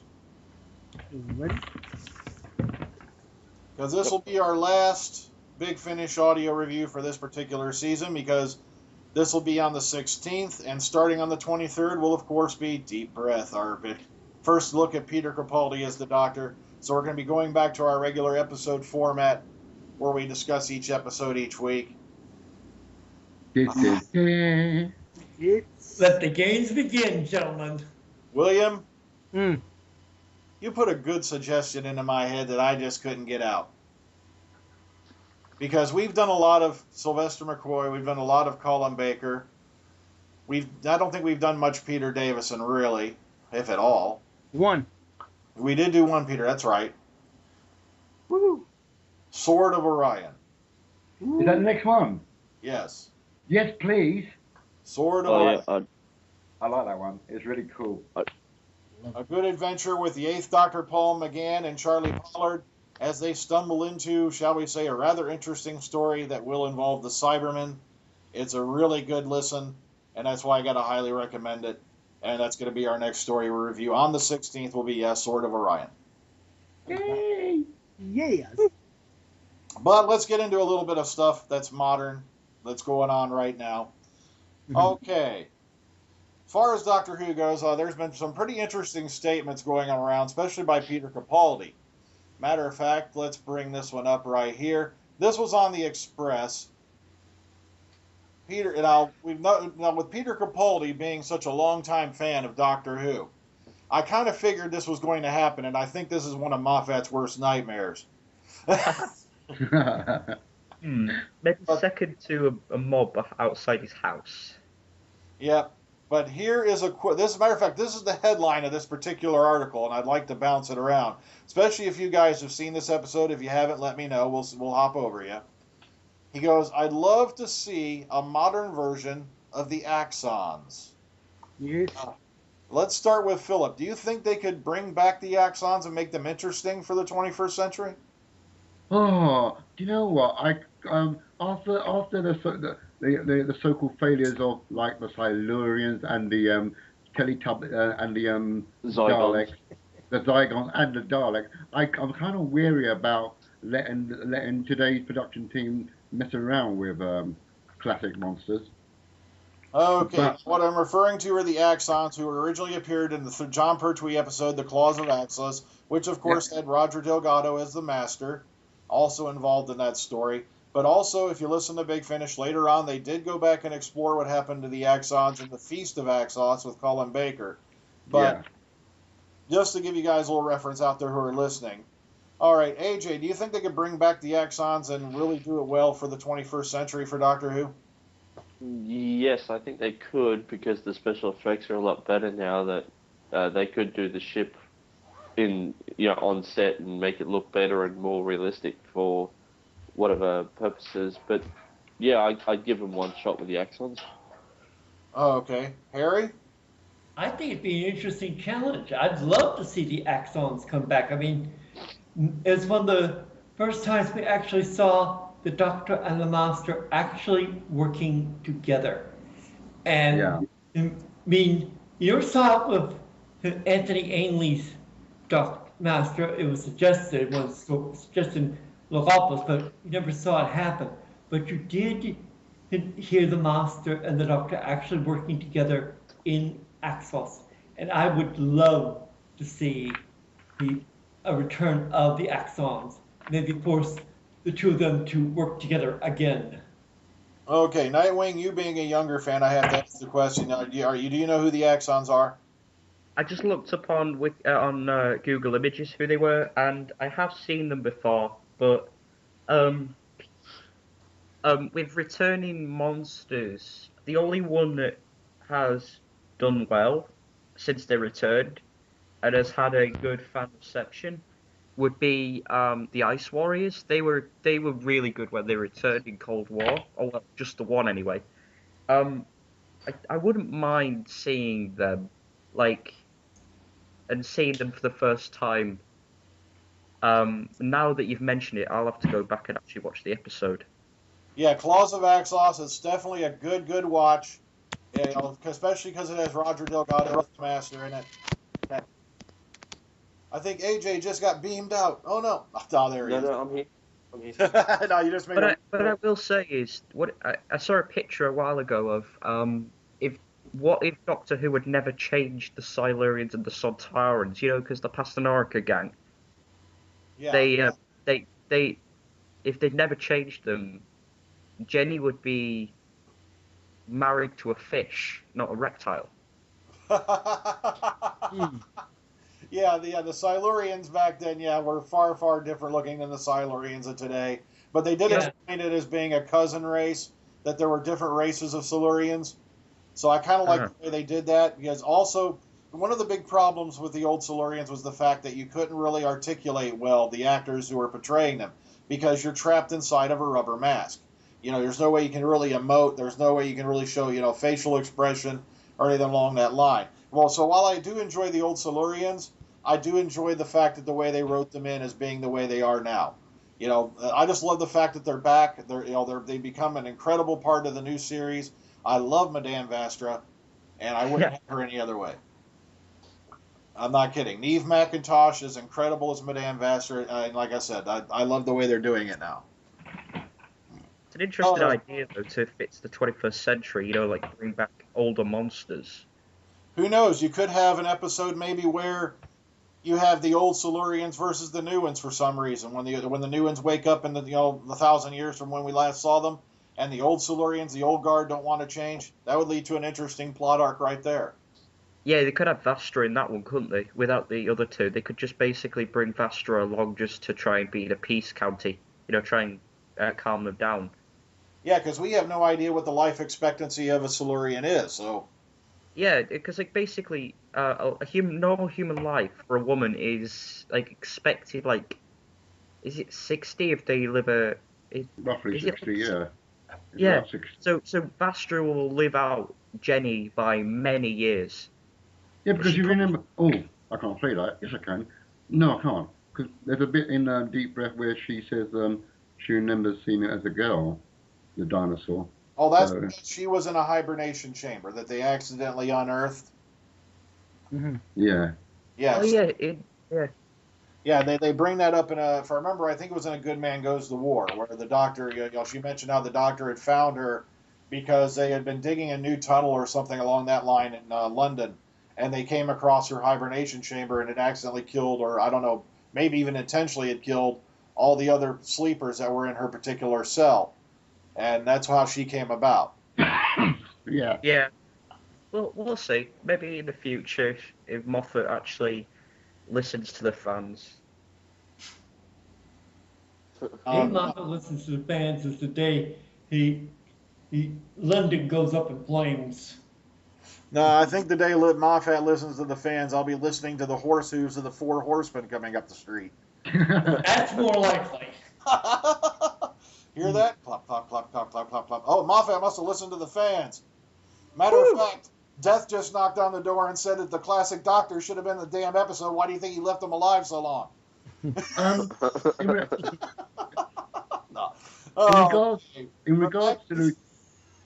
[SPEAKER 5] Ready?
[SPEAKER 1] Because this will be our last Big Finish audio review for this particular season, because this will be on the 16th, and starting on the 23rd will, of course, be Deep Breath, our first look at Peter Capaldi as the Doctor. So we're going to be going back to our regular episode format, where we discuss each episode each week.
[SPEAKER 6] Let the games begin, gentlemen.
[SPEAKER 1] William, you put a good suggestion into my head that I just couldn't get out. Because we've done a lot of Sylvester McCoy, we've done a lot of Colin Baker. I don't think we've done much Peter Davison, really, if at all.
[SPEAKER 5] One.
[SPEAKER 1] We did do one Peter, that's right.
[SPEAKER 5] Woo.
[SPEAKER 1] Sword of Orion.
[SPEAKER 2] Is that the next one?
[SPEAKER 1] Yes.
[SPEAKER 2] Yes, please.
[SPEAKER 1] Sword of Orion.
[SPEAKER 3] Yeah,
[SPEAKER 2] I like that one. It's really cool.
[SPEAKER 1] A good adventure with the 8th Doctor Paul McGann and Charlie Pollard as they stumble into, shall we say, a rather interesting story that will involve the Cybermen. It's a really good listen, and that's why I got to highly recommend it. And that's going to be our next story review. On the 16th will be Sword of Orion.
[SPEAKER 5] Yay! Yes.
[SPEAKER 1] But let's get into a little bit of stuff that's modern, that's going on right now. Okay. As far as Doctor Who goes, there's been some pretty interesting statements going on around, especially by Peter Capaldi. Matter of fact, let's bring this one up right here. This was on the Express. Now with Peter Capaldi being such a longtime fan of Doctor Who, I kind of figured this was going to happen, and I think this is one of Moffat's worst nightmares.
[SPEAKER 8] Maybe second to a mob outside his house.
[SPEAKER 1] Yep. But here is a matter of fact, this is the headline of this particular article, and I'd like to bounce it around, especially if you guys have seen this episode. If you haven't, let me know. We'll hop over you. He goes, "I'd love to see a modern version of the Axons."
[SPEAKER 5] Yes.
[SPEAKER 1] Let's start with Philip. Do you think they could bring back the Axons and make them interesting for the 21st century?
[SPEAKER 2] Oh, do you know what? After the so-called failures of like the Silurians and the Teletub and the Daleks, the Zygons and the Daleks, I'm kind of weary about letting today's production team mess around with classic monsters.
[SPEAKER 1] Okay, what I'm referring to are the Axons, who originally appeared in the John Pertwee episode, The Claws of Axos, which of course had Roger Delgado as the Master, also involved in that story. But also, if you listen to Big Finish later on, they did go back and explore what happened to the Axons in the Feast of Axos with Colin Baker. But just to give you guys a little reference out there who are listening. All right, AJ, do you think they could bring back the Axons and really do it well for the 21st century for Doctor Who?
[SPEAKER 3] Yes, I think they could, because the special effects are a lot better now. That they could do the ship on set and make it look better and more realistic for whatever purposes. But yeah, I'd give them one shot with the Axons.
[SPEAKER 1] Oh, okay, Harry?
[SPEAKER 6] I think it'd be an interesting challenge. I'd love to see the Axons come back. I mean, it's one of the first times we actually saw the Doctor and the Master actually working together. And I mean, you never saw it with Anthony Ainley's Master. It was suggested, it was suggested Logopoulos, but you never saw it happen. But you did hear the Master and the Doctor actually working together in Axos. And I would love to see a return of the Axons. Maybe force the two of them to work together again.
[SPEAKER 1] Okay, Nightwing, you being a younger fan, I have to ask the question. Do you know who the Axons are?
[SPEAKER 8] I just looked up on Google Images who they were, and I have seen them before, but with returning monsters, the only one that has done well since they returned and has had a good fan reception would be the Ice Warriors. They were really good when they returned in Cold War, or well, just the one anyway. I wouldn't mind seeing them, and seeing them for the first time. Now that you've mentioned it, I'll have to go back and actually watch the episode.
[SPEAKER 1] Yeah, Claws of Axos is definitely a good watch. Yeah, especially because it has Roger Delgado as the Master in it. I think AJ just got beamed out. Oh no! Oh, there he is.
[SPEAKER 3] No, I'm here.
[SPEAKER 1] No, you just made.
[SPEAKER 8] But I will say is what I saw a picture a while ago of if Doctor Who had never changed the Silurians and the Sontarans, because the Pastanorica gang. Yeah. They if they'd never changed them, Jenny would be married to a fish, not a reptile.
[SPEAKER 1] Yeah, the Silurians back then, were far different looking than the Silurians of today. But they did explain it as being a cousin race, that there were different races of Silurians. So I kind of like the way they did that, because also one of the big problems with the old Silurians was the fact that you couldn't really articulate well the actors who were portraying them, because you're trapped inside of a rubber mask. There's no way you can really emote. There's no way you can really show, facial expression. or anything along that line. Well, so while I do enjoy the old Silurians, I do enjoy the fact that the way they wrote them in as being the way they are now. I just love the fact that they're back. They become an incredible part of the new series. I love Madame Vastra, and I wouldn't have her any other way. I'm not kidding. Neve McIntosh is incredible as Madame Vastra, and like I said, I love the way they're doing it now.
[SPEAKER 8] It's an interesting idea, though, to fit the 21st century, like bring back older monsters.
[SPEAKER 1] Who knows? You could have an episode maybe where you have the old Silurians versus the new ones for some reason. When the new ones wake up in the 1,000 years from when we last saw them, and the old Silurians, the old guard, don't want to change, that would lead to an interesting plot arc right there.
[SPEAKER 8] Yeah, they could have Vastra in that one, couldn't they? Without the other two, they could just basically bring Vastra along just to try and be the peace county. Try and calm them down.
[SPEAKER 1] Yeah, because we have no idea what the life expectancy of a Silurian is, so...
[SPEAKER 8] Yeah, because basically, normal human life for a woman is expected is it 60 if they live
[SPEAKER 2] roughly 60, yeah.
[SPEAKER 8] Yeah. 60. So Vastra will live out Jenny by many years.
[SPEAKER 2] Yeah, because you remember. Oh, I can't say that. Yes, I can. No, I can't. Because there's a bit in Deep Breath where she says she remembers seeing it as a girl, the dinosaur.
[SPEAKER 1] Oh, that's because she was in a hibernation chamber that they accidentally unearthed.
[SPEAKER 5] Mm-hmm.
[SPEAKER 2] Yeah.
[SPEAKER 1] Yes.
[SPEAKER 8] Oh, yeah.
[SPEAKER 1] Yeah, they bring that up if I remember, I think it was in A Good Man Goes to War, where the doctor, she mentioned how the doctor had found her because they had been digging a new tunnel or something along that line in London, and they came across her hibernation chamber and it accidentally killed, or I don't know, maybe even intentionally it killed all the other sleepers that were in her particular cell. And that's how she came about.
[SPEAKER 2] Yeah.
[SPEAKER 8] Yeah. Well, we'll see. Maybe in the future, if Moffat actually listens to the fans.
[SPEAKER 6] Moffat listens to the fans is the day London goes up in flames.
[SPEAKER 1] No, I think the day Moffat listens to the fans, I'll be listening to the horse hooves of the 4 horsemen coming up the street.
[SPEAKER 6] That's more likely.
[SPEAKER 1] Hear that? Plop, plop, plop, plop, plop, plop, plop. Oh, Moffat must have listened to the fans. Matter of fact, Death just knocked on the door and said that the classic Doctor should have been the damn episode. Why do you think he left him alive so long?
[SPEAKER 2] No. In regards to the...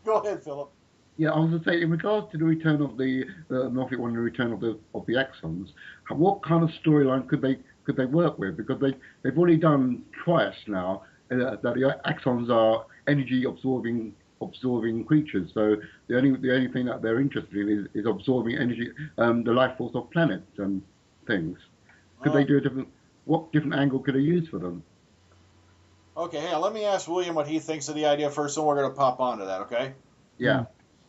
[SPEAKER 1] Go ahead, Philip.
[SPEAKER 2] Yeah, I was going to say, in regards to the return of the Moffat one, the return of the Axons, what kind of storyline could they work with? Because they've already done twice now that the Axons are energy absorbing creatures. So the only thing that they're interested in is absorbing energy, the life force of planets and things. Could they do what different angle could they use for them?
[SPEAKER 1] Okay, hang on. Let me ask William what he thinks of the idea first, and we're going to pop onto that. Okay?
[SPEAKER 2] Yeah.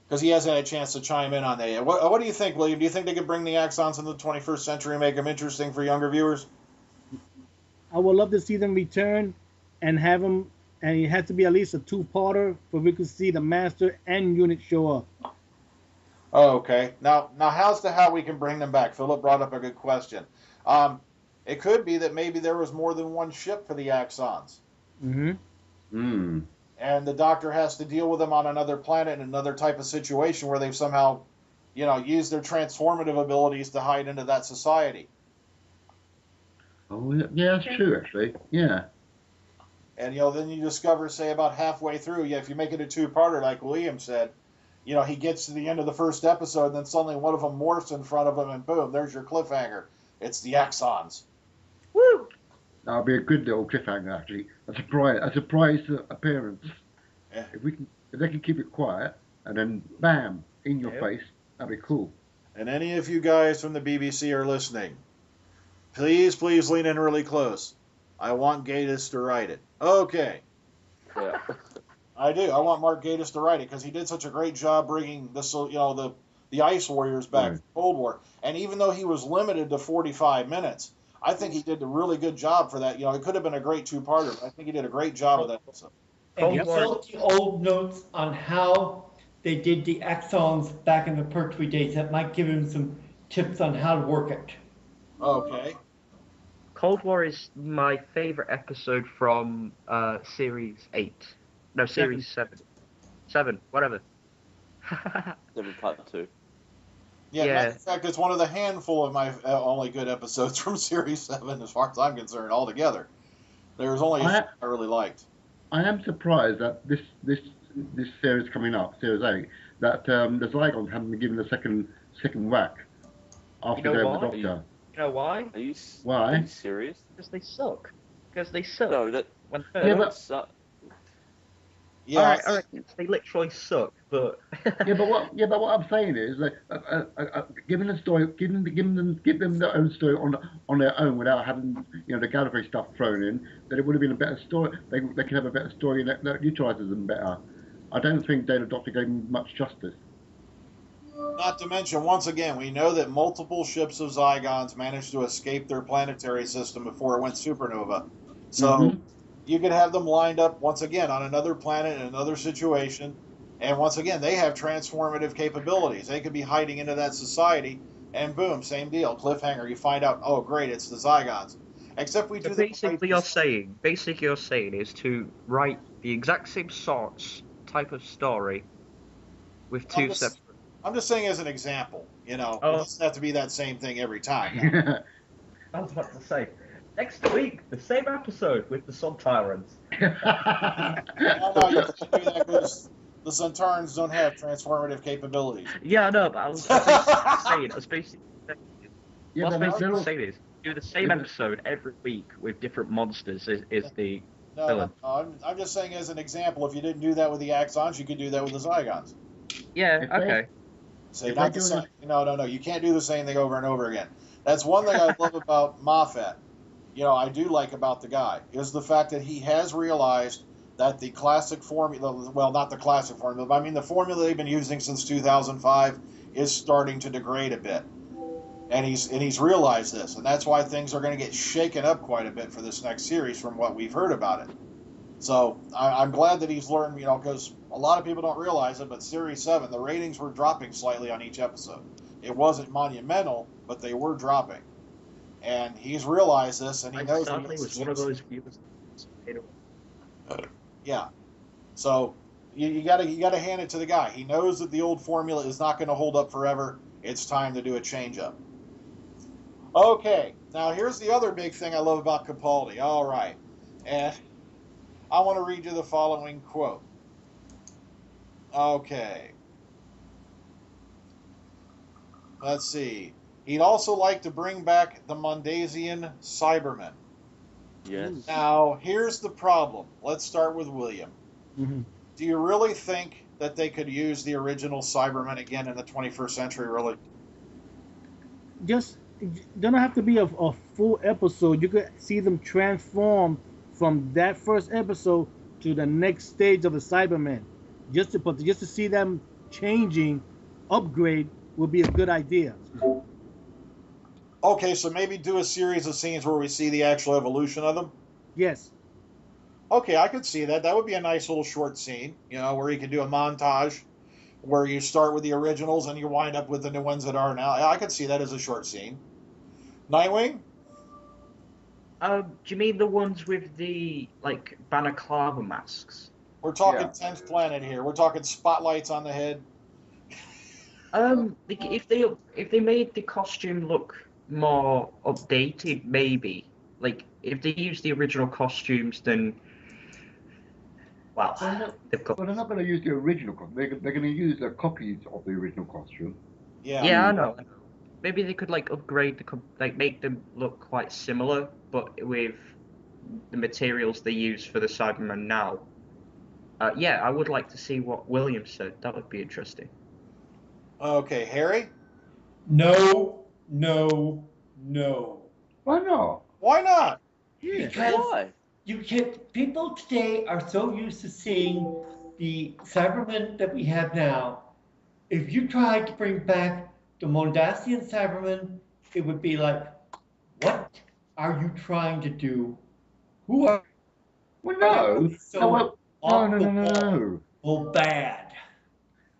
[SPEAKER 1] Because he hasn't had a chance to chime in on that yet. What do you think, William? Do you think they could bring the Axons into the 21st century and make them interesting for younger viewers?
[SPEAKER 5] I would love to see them return and have them, and it has to be at least a 2-parter where we could see the Master and unit show up.
[SPEAKER 1] Oh, okay. Now, how we can bring them back? Philip brought up a good question. It could be that maybe there was more than one ship for the Axons.
[SPEAKER 5] Mm-hmm.
[SPEAKER 2] Hmm.
[SPEAKER 1] And the Doctor has to deal with them on another planet in another type of situation where they've somehow, used their transformative abilities to hide into that society.
[SPEAKER 2] Oh, yeah, that's true, actually. Yeah.
[SPEAKER 1] And, then you discover, say, about halfway through, if you make it a 2-parter, like William said, he gets to the end of the first episode, and then suddenly one of them morphs in front of him, and boom, there's your cliffhanger. It's the Axons.
[SPEAKER 5] Woo!
[SPEAKER 2] That would be a good little cliffhanger, actually. A surprise appearance.
[SPEAKER 1] Yeah.
[SPEAKER 2] If they can keep it quiet, and then bam, in your face, that'd be cool.
[SPEAKER 1] And any of you guys from the BBC are listening, please lean in really close. I want Gatiss to write it. Okay.
[SPEAKER 3] Yeah.
[SPEAKER 1] I do. I want Mark Gatiss to write it because he did such a great job bringing this, the Ice Warriors back from Cold War. And even though he was limited to 45 minutes, I think he did a really good job for that. It could have been a great 2-parter, but I think he did a great job of that episode.
[SPEAKER 6] And you felt the old notes on how they did the Axons back in the Pertwee days. That might give him some tips on how to work it.
[SPEAKER 1] Okay.
[SPEAKER 8] Cold War is my favorite episode from Series 8. No, Series 7. 7, whatever.
[SPEAKER 3] 7 Part 2.
[SPEAKER 1] Yeah,
[SPEAKER 8] Yeah.
[SPEAKER 1] matter of fact, it's one of the handful of my only good episodes from Series 7, as far as I'm concerned, altogether. There was only a few I really liked.
[SPEAKER 2] I am surprised that this series coming up, Series 8, that the Zygons haven't been given a second whack after
[SPEAKER 8] You know
[SPEAKER 2] they
[SPEAKER 8] why?
[SPEAKER 2] the Doctor.
[SPEAKER 8] You know why?
[SPEAKER 2] Why?
[SPEAKER 3] Are you serious?
[SPEAKER 8] Because they suck. Because they suck.
[SPEAKER 3] No, that
[SPEAKER 8] When
[SPEAKER 3] they
[SPEAKER 2] Yeah,
[SPEAKER 3] don't
[SPEAKER 2] but-
[SPEAKER 3] suck.
[SPEAKER 1] Yeah,
[SPEAKER 8] all right, they literally suck. But
[SPEAKER 2] Yeah, but what I'm saying is that giving the story, give them their own story on their own without having the Gallifrey stuff thrown in, that it would have been a better story. They could have a better story that utilizes them better. I don't think Day of the Doctor gave them much justice.
[SPEAKER 1] not to mention, once again, we know that multiple ships of Zygons managed to escape their planetary system before it went supernova. So you could have them lined up once again on another planet in another situation, and once again, they have transformative capabilities. They could be hiding into that society, and boom, same deal. Cliffhanger. You find out, oh great, it's the Zygons. Except we do
[SPEAKER 8] so
[SPEAKER 1] the
[SPEAKER 8] basically, you're saying is to write the exact same type of story with two separate.
[SPEAKER 1] I'm just saying as an example. It doesn't have to be that same thing every time.
[SPEAKER 8] I was about to say, next week, the same episode with the Sun Tyrants.
[SPEAKER 1] No, you can't do that because the Centaurans don't have transformative capabilities.
[SPEAKER 8] Yeah, I know, but I was basically saying is do the same episode every week with different monsters is the villain.
[SPEAKER 1] No, I'm just saying as an example, if you didn't do that with the Axons, you could do that with the Zygons.
[SPEAKER 8] Yeah, okay.
[SPEAKER 1] Say not the same. No. You can't do the same thing over and over again. That's one thing I love about Moffat. I do like about the guy is the fact that he has realized that the classic formula, well, not the classic formula, but I mean the formula they've been using since 2005 is starting to degrade a bit. And he's realized this, and that's why things are going to get shaken up quite a bit for this next series from what we've heard about it. So I'm glad that he's learned, because a lot of people don't realize it, but Series 7, the ratings were dropping slightly on each episode. It wasn't monumental, but they were dropping. And he's realized this, and he knows.
[SPEAKER 8] Sadly, was one of those viewers.
[SPEAKER 1] Yeah. So you gotta hand it to the guy. He knows that the old formula is not going to hold up forever. It's time to do a change up. Okay. Now here's the other big thing I love about Capaldi. All right, and I want to read you the following quote. Okay. Let's see. He'd also like to bring back the Mondasian Cybermen.
[SPEAKER 3] Yes.
[SPEAKER 1] Now, here's the problem. Let's start with William.
[SPEAKER 5] Mm-hmm.
[SPEAKER 1] Do you really think that they could use the original Cybermen again in the 21st century, really?
[SPEAKER 5] Just don't have to be a full episode. You could see them transform from that first episode to the next stage of the Cybermen. Just to see them changing, upgrade would be a good idea.
[SPEAKER 1] Okay, so maybe do a series of scenes where we see the actual evolution of them?
[SPEAKER 5] Yes.
[SPEAKER 1] Okay, I could see that. That would be a nice little short scene, where you could do a montage where you start with the originals and you wind up with the new ones that are now. I could see that as a short scene. Nightwing?
[SPEAKER 8] Do you mean the ones with the balaclava masks?
[SPEAKER 1] We're talking 10th planet here. We're talking spotlights on the head.
[SPEAKER 8] If they made the costume look more updated, maybe. If they use the original costumes, then they've got.
[SPEAKER 2] Well, they're not going to use the original costume. They're going to use the copies of the original costume.
[SPEAKER 1] Yeah.
[SPEAKER 8] Yeah, I know. Maybe they could upgrade make them look quite similar, but with the materials they use for the Cybermen now. I would like to see what William said. That would be interesting.
[SPEAKER 1] Okay, Harry?
[SPEAKER 6] No.
[SPEAKER 2] Why not?
[SPEAKER 1] Why not?
[SPEAKER 6] Because
[SPEAKER 3] Why?
[SPEAKER 6] people today are so used to seeing the Cybermen that we have now. If you tried to bring back the Mondasian Cybermen, it would be like, what are you trying to do? Who are
[SPEAKER 2] Well, no.
[SPEAKER 6] so
[SPEAKER 2] No.
[SPEAKER 6] or bad?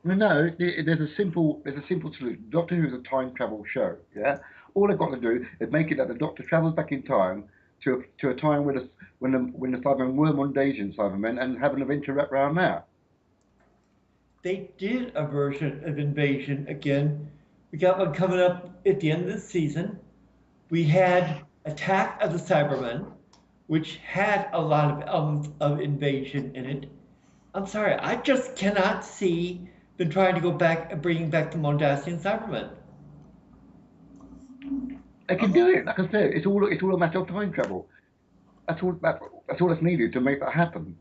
[SPEAKER 2] Well, no. There's a simple solution. Doctor Who is a time travel show. Yeah. All they've got to do is make it that the Doctor travels back in time to a time when the Cybermen were Mondasian Cybermen and have an adventure wrapped around that.
[SPEAKER 6] They did a version of Invasion again We got one coming up at the end of the season. We had Attack of the Cybermen, which had a lot of elements of invasion in it. I'm sorry, I just cannot see them trying to go back and bringing back the Mondasian Cybermen.
[SPEAKER 2] They can do it. Like I said, it's all a matter of time travel. That's all that's needed to make that happen.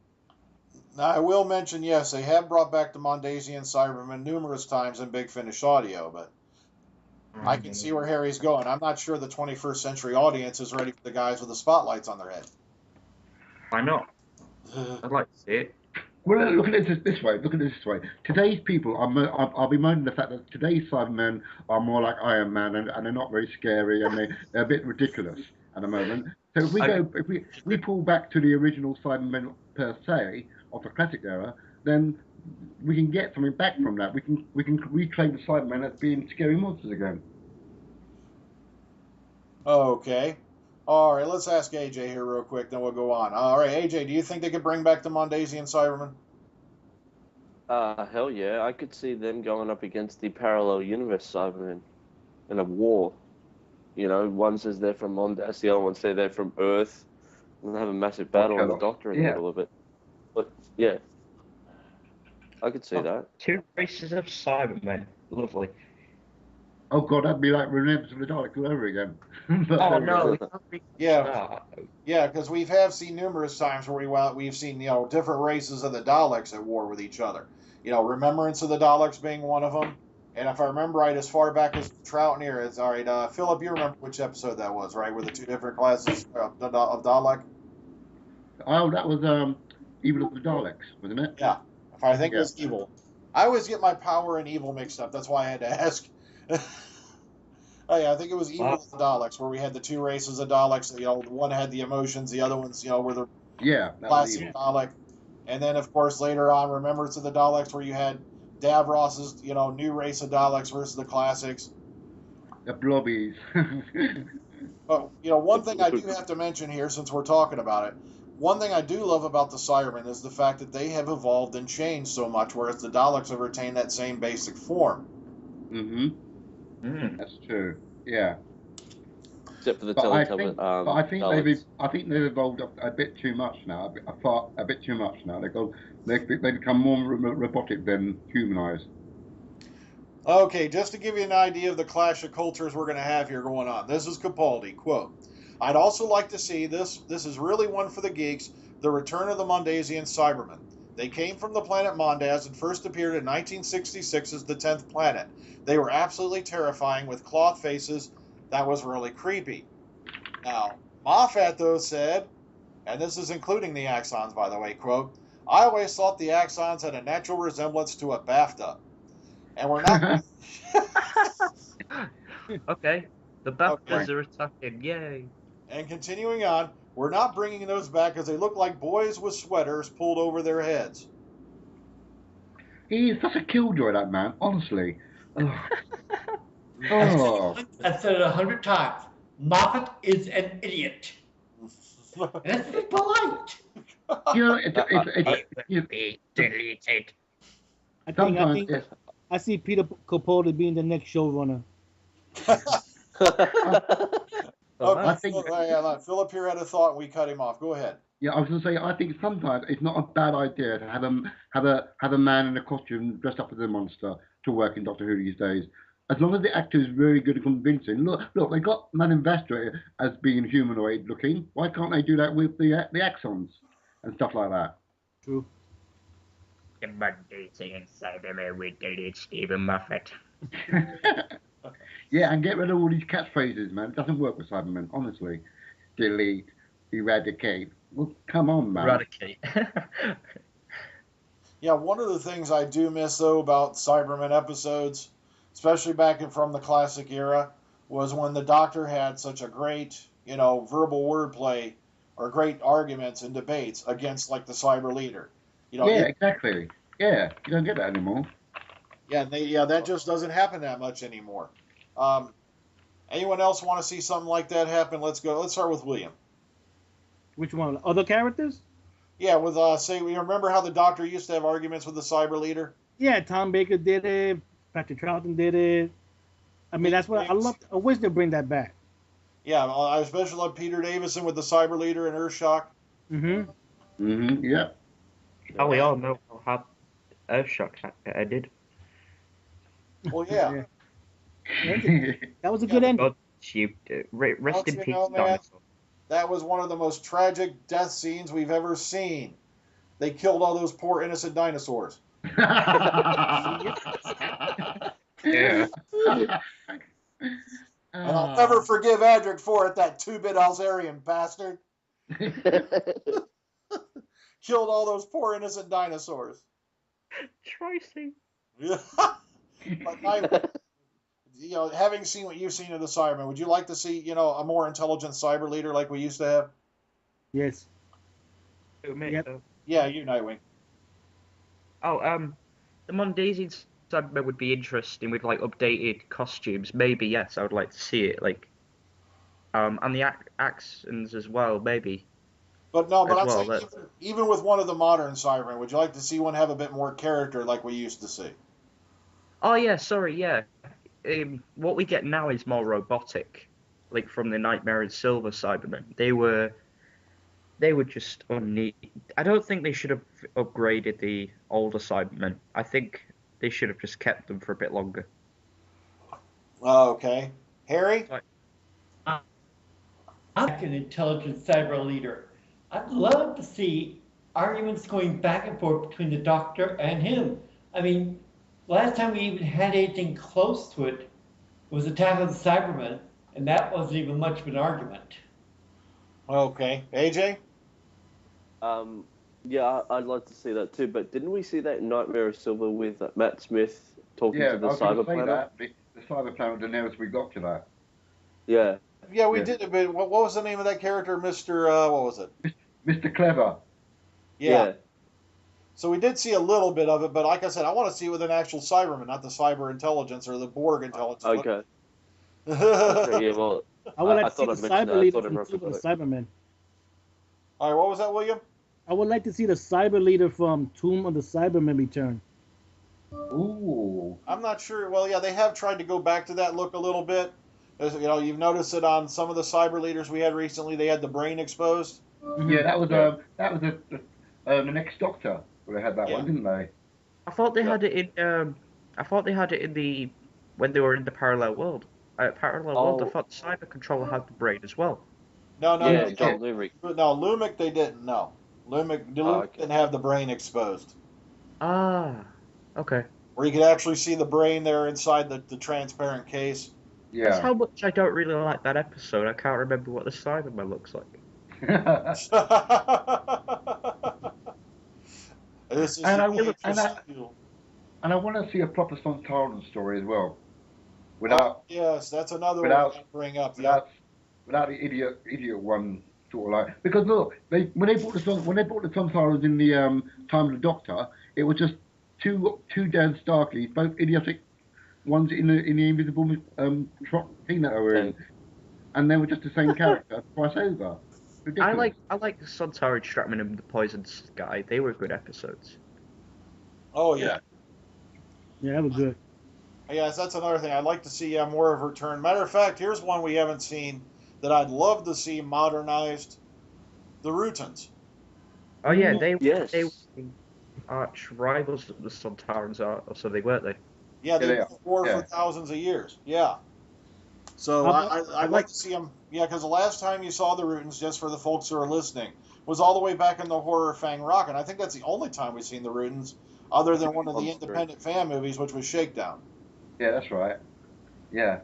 [SPEAKER 1] Now, I will mention, yes, they have brought back the Mondasian Cybermen numerous times in Big Finish audio, but I can see where Harry's going. I'm not sure the 21st century audience is ready for the guys with the spotlights on their head.
[SPEAKER 8] Why not? I'd like to see it.
[SPEAKER 2] Well, look at it this way. Look at it this way. Today's people, I'll be minding the fact that today's Cybermen are more like Iron Man, and they're not very scary, and they're a bit ridiculous at the moment. So if we pull back to the original Cybermen per se of the classic era, then we can get something back from that. We can reclaim the Cybermen as being scary monsters again.
[SPEAKER 1] Okay. All right, let's ask AJ here real quick, then we'll go on. All right, AJ, do you think they could bring back the Mondasian Cybermen?
[SPEAKER 3] Hell yeah. I could see them going up against the parallel universe Cybermen in a war. You know, one says they're from Mondas, the other one says they're from Earth, and they have a massive battle on the Doctor in the middle of it. But, yeah. I could see that.
[SPEAKER 8] 2 races of Cybermen. Lovely.
[SPEAKER 2] Oh god, that'd be like Remembrance of the Daleks all over again.
[SPEAKER 8] Oh no,
[SPEAKER 1] yeah, because we have seen numerous times where we've seen different races of the Daleks at war with each other. Remembrance of the Daleks being one of them, and if I remember right, as far back as Troutnear is. All right, Philip, you remember which episode that was, right? With the 2 different classes of Dalek.
[SPEAKER 2] Oh, that was Evil of the Daleks, wasn't it?
[SPEAKER 1] Yeah, I think it was Evil. I always get my power and evil mixed up. That's why I had to ask. Oh yeah, I think it was Evil of the Daleks, where we had the 2 races of Daleks. One had the emotions, the other ones, were the classic Dalek. And then, of course, later on, Remembrance of the Daleks, where you had Davros's, new race of Daleks versus the classics.
[SPEAKER 2] The Blobbies.
[SPEAKER 1] But one thing I do have to mention here, since we're talking about it, one thing I do love about the Cybermen is the fact that they have evolved and changed so much, whereas the Daleks have retained that same basic form.
[SPEAKER 2] Mm-hmm. That's true. Yeah.
[SPEAKER 3] Except for the
[SPEAKER 2] Teletubbies. But I think they've evolved a bit too much now. A bit too much now. They become more robotic than humanized.
[SPEAKER 1] Okay, just to give you an idea of the clash of cultures we're going to have here going on. This is Capaldi, quote, "I'd also like to see this is really one for the geeks, the return of the Mondasian Cybermen. They came from the planet Mondas and first appeared in 1966 as the 10th planet. They were absolutely terrifying with cloth faces. That was really creepy." Now, Moffat, though, said, and this is including the Axons, by the way, quote, "I always thought the Axons had a natural resemblance to a BAFTA. And we're not...
[SPEAKER 8] Okay, the BAFTAs are attacking, yay.
[SPEAKER 1] And continuing on, we're not bringing those back because they look like boys with sweaters pulled over their heads."
[SPEAKER 2] He is such a killjoy, that man, honestly.
[SPEAKER 6] I've said it 100 times. Moffat is an idiot. Let's be polite.
[SPEAKER 5] Be deleted. I see Peter Capaldi being the next showrunner.
[SPEAKER 1] Philip here had a thought. We cut him off. Go ahead.
[SPEAKER 2] Yeah, I was going to say, I think sometimes it's not a bad idea to have a man in a costume dressed up as a monster to work in Doctor Who these days. As long as the actor is very good at convincing. Look, they got Madame Vestra as being humanoid looking. Why can't they do that with the Axons and stuff like that?
[SPEAKER 5] True.
[SPEAKER 8] The Mondasian Cybermen will delete Stephen Moffat.
[SPEAKER 2] Yeah, and get rid of all these catchphrases, man. It doesn't work with Cybermen, honestly. Delete, eradicate. Well, come on, man.
[SPEAKER 8] Eradicate.
[SPEAKER 1] Yeah, one of the things I do miss, though, about Cybermen episodes, especially back from the classic era, was when the Doctor had such a great, verbal wordplay or great arguments and debates against, like, the Cyber leader.
[SPEAKER 2] Exactly. Yeah, you don't get that anymore.
[SPEAKER 1] Yeah, that just doesn't happen that much anymore. Anyone else want to see something like that happen? Let's go. Let's start with William.
[SPEAKER 5] Which one? Other characters?
[SPEAKER 1] Yeah, with you remember how the Doctor used to have arguments with the Cyber leader?
[SPEAKER 5] Yeah, Tom Baker did it. Patrick Troughton did it. I mean, that's what I love. I wish they'd bring that back.
[SPEAKER 1] Yeah, I especially love Peter Davison with the Cyber Leader and Earthshock.
[SPEAKER 2] Yeah.
[SPEAKER 8] Oh, we all know how Earthshock ended.
[SPEAKER 1] Well, yeah.
[SPEAKER 5] That was a good ending.
[SPEAKER 8] God, rest in
[SPEAKER 1] You
[SPEAKER 8] peace,
[SPEAKER 1] know, man,
[SPEAKER 8] dinosaur.
[SPEAKER 1] that was one of the most tragic death scenes we've ever seen. They killed all those poor innocent dinosaurs.
[SPEAKER 8] Yeah.
[SPEAKER 1] And I'll never forgive Adric for it, that 2-bit Alzarian bastard. Killed all those poor innocent dinosaurs.
[SPEAKER 8] Tracy.
[SPEAKER 1] But having seen what you've seen of the Cybermen, would you like to see, a more intelligent cyber leader like we used to have?
[SPEAKER 5] Yes.
[SPEAKER 8] Yep.
[SPEAKER 1] Yeah, you, Nightwing.
[SPEAKER 8] Oh, the Mondasian Cybermen would be interesting with like updated costumes. Maybe yes, I would like to see it. Like, and the Axons as well, maybe.
[SPEAKER 1] But no, I'm saying even with one of the modern Cybermen, would you like to see one have a bit more character like we used to see?
[SPEAKER 8] Oh yeah, sorry, yeah. What we get now is more robotic, like from the Nightmare and Silver Cybermen. They were just unneat. I don't think they should have upgraded the older Cybermen. I think they should have just kept them for a bit longer.
[SPEAKER 1] Okay. Harry?
[SPEAKER 6] I'm like an intelligent cyber leader. I'd love to see arguments going back and forth between the Doctor and him. I mean, last time we even had anything close to it was Attack of the Cybermen, and that wasn't even much of an argument.
[SPEAKER 1] Okay. AJ?
[SPEAKER 3] Yeah, I'd like to see that too. But didn't we see that in Nightmare of Silver with Matt Smith talking to the Cyber Planet?
[SPEAKER 2] The Cyber Planet, the nearest we got to that.
[SPEAKER 3] Yeah.
[SPEAKER 1] Yeah, we did it, but what was the name of that character, Mr. What was it?
[SPEAKER 2] Mr. Clever.
[SPEAKER 1] Yeah. So we did see a little bit of it, but like I said, I want to see it with an actual Cyberman, not the cyber intelligence or the Borg intelligence.
[SPEAKER 3] Okay. Okay, yeah, well,
[SPEAKER 5] I would like to see the cyber leader
[SPEAKER 3] from
[SPEAKER 5] the Cybermen.
[SPEAKER 1] All right, what was that, William?
[SPEAKER 5] I would like to see the cyber leader from Tomb of the Cybermen return.
[SPEAKER 2] Ooh.
[SPEAKER 1] I'm not sure. Well, yeah, they have tried to go back to that look a little bit. As, you've noticed it on some of the cyber leaders we had recently. They had the brain exposed.
[SPEAKER 2] Yeah, that was the next Doctor. Well, they had that one, didn't they?
[SPEAKER 8] I thought they had it in. I thought they had it in the when they were in the parallel world. World. I thought the cyber controller had the brain as well.
[SPEAKER 1] No,
[SPEAKER 3] John Lumic.
[SPEAKER 1] No, Lumic they didn't. No, Lumic didn't have the brain exposed.
[SPEAKER 8] Ah, okay.
[SPEAKER 1] Where you could actually see the brain there inside the transparent case.
[SPEAKER 2] Yeah.
[SPEAKER 8] That's how much I don't really like that episode. I can't remember what the Cyberman looks like.
[SPEAKER 2] And I want to see a proper Sontaran story as well. Without
[SPEAKER 1] yes, that's another one to bring up.
[SPEAKER 2] Without the idiot one sort of like, because look, when they brought the Sontarans in the time of the Doctor, it was just two Dan Starkleys, both idiotic ones in the invisible thing that they were in, and they were just the same character twice over. Ridiculous.
[SPEAKER 8] I like Sontaran Stratman and the Poison Sky. They were good episodes.
[SPEAKER 1] Oh yeah.
[SPEAKER 5] Yeah, that was good.
[SPEAKER 1] Yes, that's another thing. I'd like to see more of her turn. Matter of fact, here's one we haven't seen that I'd love to see modernized: the Rutans.
[SPEAKER 8] Oh yeah, they were arch rivals of the Sontarans, so they weren't they?
[SPEAKER 1] Yeah, they were war for thousands of years. Yeah. So I'd like to see them. Yeah, because the last time you saw the Rutans, just for the folks who are listening, was all the way back in the horror Fang Rock, and I think that's the only time we've seen the Rutans, other than one of the independent fan movies, which was Shakedown.
[SPEAKER 2] Yeah, that's right. Yeah.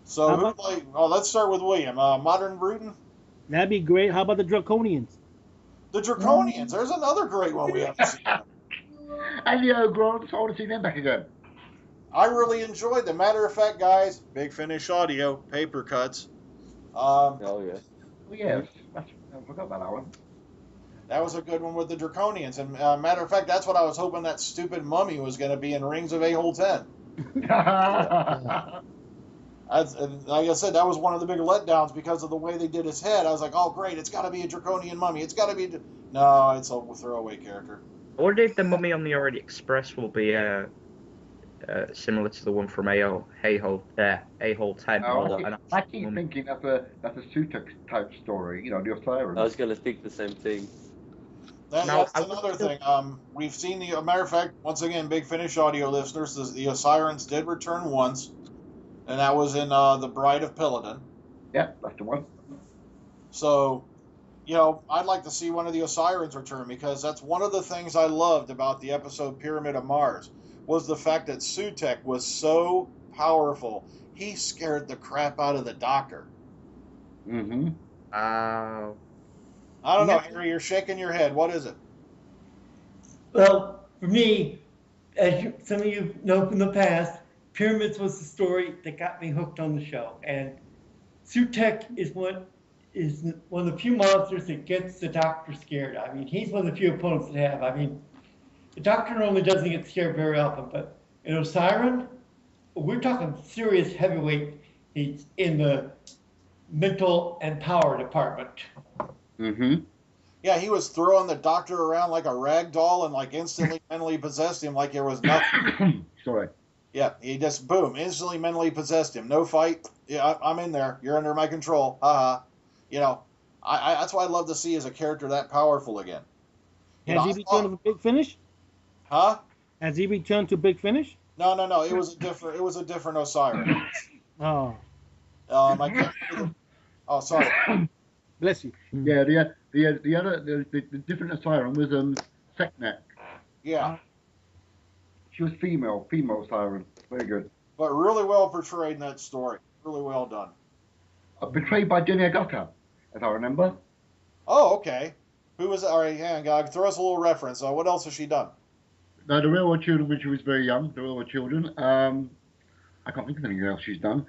[SPEAKER 1] So let's start with William. Modern Rutan?
[SPEAKER 5] That'd be great. How about the Draconians?
[SPEAKER 1] The Draconians. There's another great one we haven't seen.
[SPEAKER 2] And the Ogrons. I want to see them back again.
[SPEAKER 1] I really enjoyed them. Matter of fact, guys, Big Finish Audio, paper cuts.
[SPEAKER 3] Oh, yeah.
[SPEAKER 2] Oh, yeah. I forgot about that one.
[SPEAKER 1] That was a good one with the Draconians. And matter of fact, that's what I was hoping that stupid mummy was going to be in Rings of A-Hole 10. And like I said, that was one of the big letdowns because of the way they did his head. I was like, oh, great, it's got to be a Draconian mummy. It's got to be... No, it's a throwaway character.
[SPEAKER 8] I wonder if the mummy on the Orient Express will be similar to the one from A-Hole 10.
[SPEAKER 2] I keep thinking that's a Sutek type story, the Osiris.
[SPEAKER 3] I was going to think the same thing.
[SPEAKER 1] That's another thing. We've seen the matter of fact, once again, Big Finish audio listeners, the Osirans did return once, and that was in The Bride of Piladin.
[SPEAKER 2] Yeah, that's the one.
[SPEAKER 1] So, I'd like to see one of the Osirans return, because that's one of the things I loved about the episode Pyramid of Mars, was the fact that Sutek was so powerful. He scared the crap out of the Doctor.
[SPEAKER 2] Mm-hmm.
[SPEAKER 1] I don't know, Harry, you're shaking your head. What is it?
[SPEAKER 6] Well, for me, as some of you know from the past, Pyramids was the story that got me hooked on the show. And Sutek is one of the few monsters that gets the Doctor scared. I mean, he's one of the few opponents that have. I mean, the Doctor normally doesn't get scared very often, but in Osiris, we're talking serious heavyweight. He's in the mental and power department.
[SPEAKER 2] Mm-hmm.
[SPEAKER 1] Yeah, he was throwing the Doctor around like a rag doll and like instantly mentally possessed him like there was nothing.
[SPEAKER 2] Sorry.
[SPEAKER 1] Yeah, he just, boom, instantly mentally possessed him. No fight. Yeah, I'm in there. You're under my control. Haha. That's what I'd love to see, as a character that powerful again.
[SPEAKER 5] Has he returned to Big Finish?
[SPEAKER 1] Huh?
[SPEAKER 5] Has he returned to Big Finish?
[SPEAKER 1] No. It was a different Osiris.
[SPEAKER 5] Oh.
[SPEAKER 1] I can't. Oh, sorry.
[SPEAKER 5] Bless you.
[SPEAKER 2] Yeah, the different Osiris was Seknek.
[SPEAKER 1] Yeah.
[SPEAKER 2] She was female Osiris. Very good.
[SPEAKER 1] But really well portrayed in that story. Really well done.
[SPEAKER 2] Betrayed by Jenny Agata, as I remember.
[SPEAKER 1] Oh, okay. Who was it? All right, hang on. Throw us a little reference. What else has she done?
[SPEAKER 2] No, The Railroad Children, when she was very young. The Railroad Children. I can't think of anything else she's done.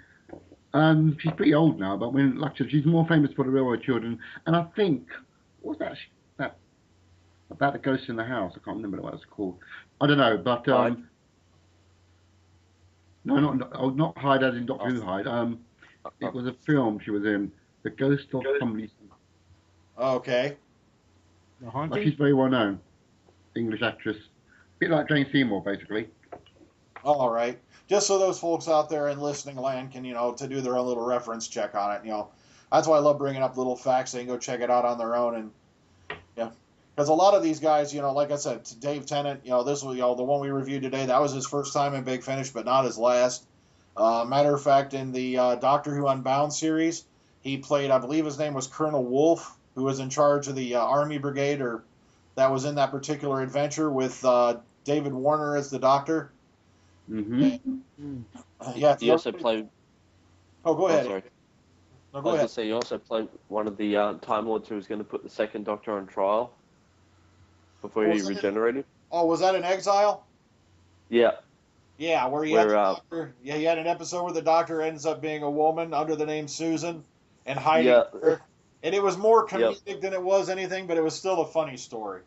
[SPEAKER 2] She's pretty old now, but like I said, she's more famous for The Railroad Children. And I think, what was that about the ghost in the house? I can't remember what it's called. I don't know, but no, not Hyde as in Doctor Who Hyde. It was a film she was in, The Ghost of somebody.
[SPEAKER 1] Okay.
[SPEAKER 5] The Haunting?
[SPEAKER 2] But she's very well known, English actress, a bit like Jane Seymour, basically.
[SPEAKER 1] All right. Just so those folks out there in listening land can, to do their own little reference check on it. That's why I love bringing up little facts. They can go check it out on their own. And because a lot of these guys, like I said, Dave Tennant, this was, the one we reviewed today, that was his first time in Big Finish, but not his last. Matter of fact, in the Doctor Who Unbound series, he played, I believe his name was Colonel Wolfe, who was in charge of the Army Brigade, or that was in that particular adventure with David Warner as the Doctor.
[SPEAKER 2] Mm-hmm.
[SPEAKER 1] Yeah.
[SPEAKER 3] He also played.
[SPEAKER 1] Oh, go ahead.
[SPEAKER 3] Sorry.
[SPEAKER 1] No, go
[SPEAKER 3] I was
[SPEAKER 1] ahead.
[SPEAKER 3] going to say, he also played one of the Time Lords who was going to put the second Doctor on trial before he regenerated.
[SPEAKER 1] Oh, was that in Exile?
[SPEAKER 3] Yeah.
[SPEAKER 1] Yeah, where he had the Doctor. Yeah, he had an episode where the Doctor ends up being a woman under the name Susan and hiding her. And it was more comedic than it was anything, but it was still a funny story.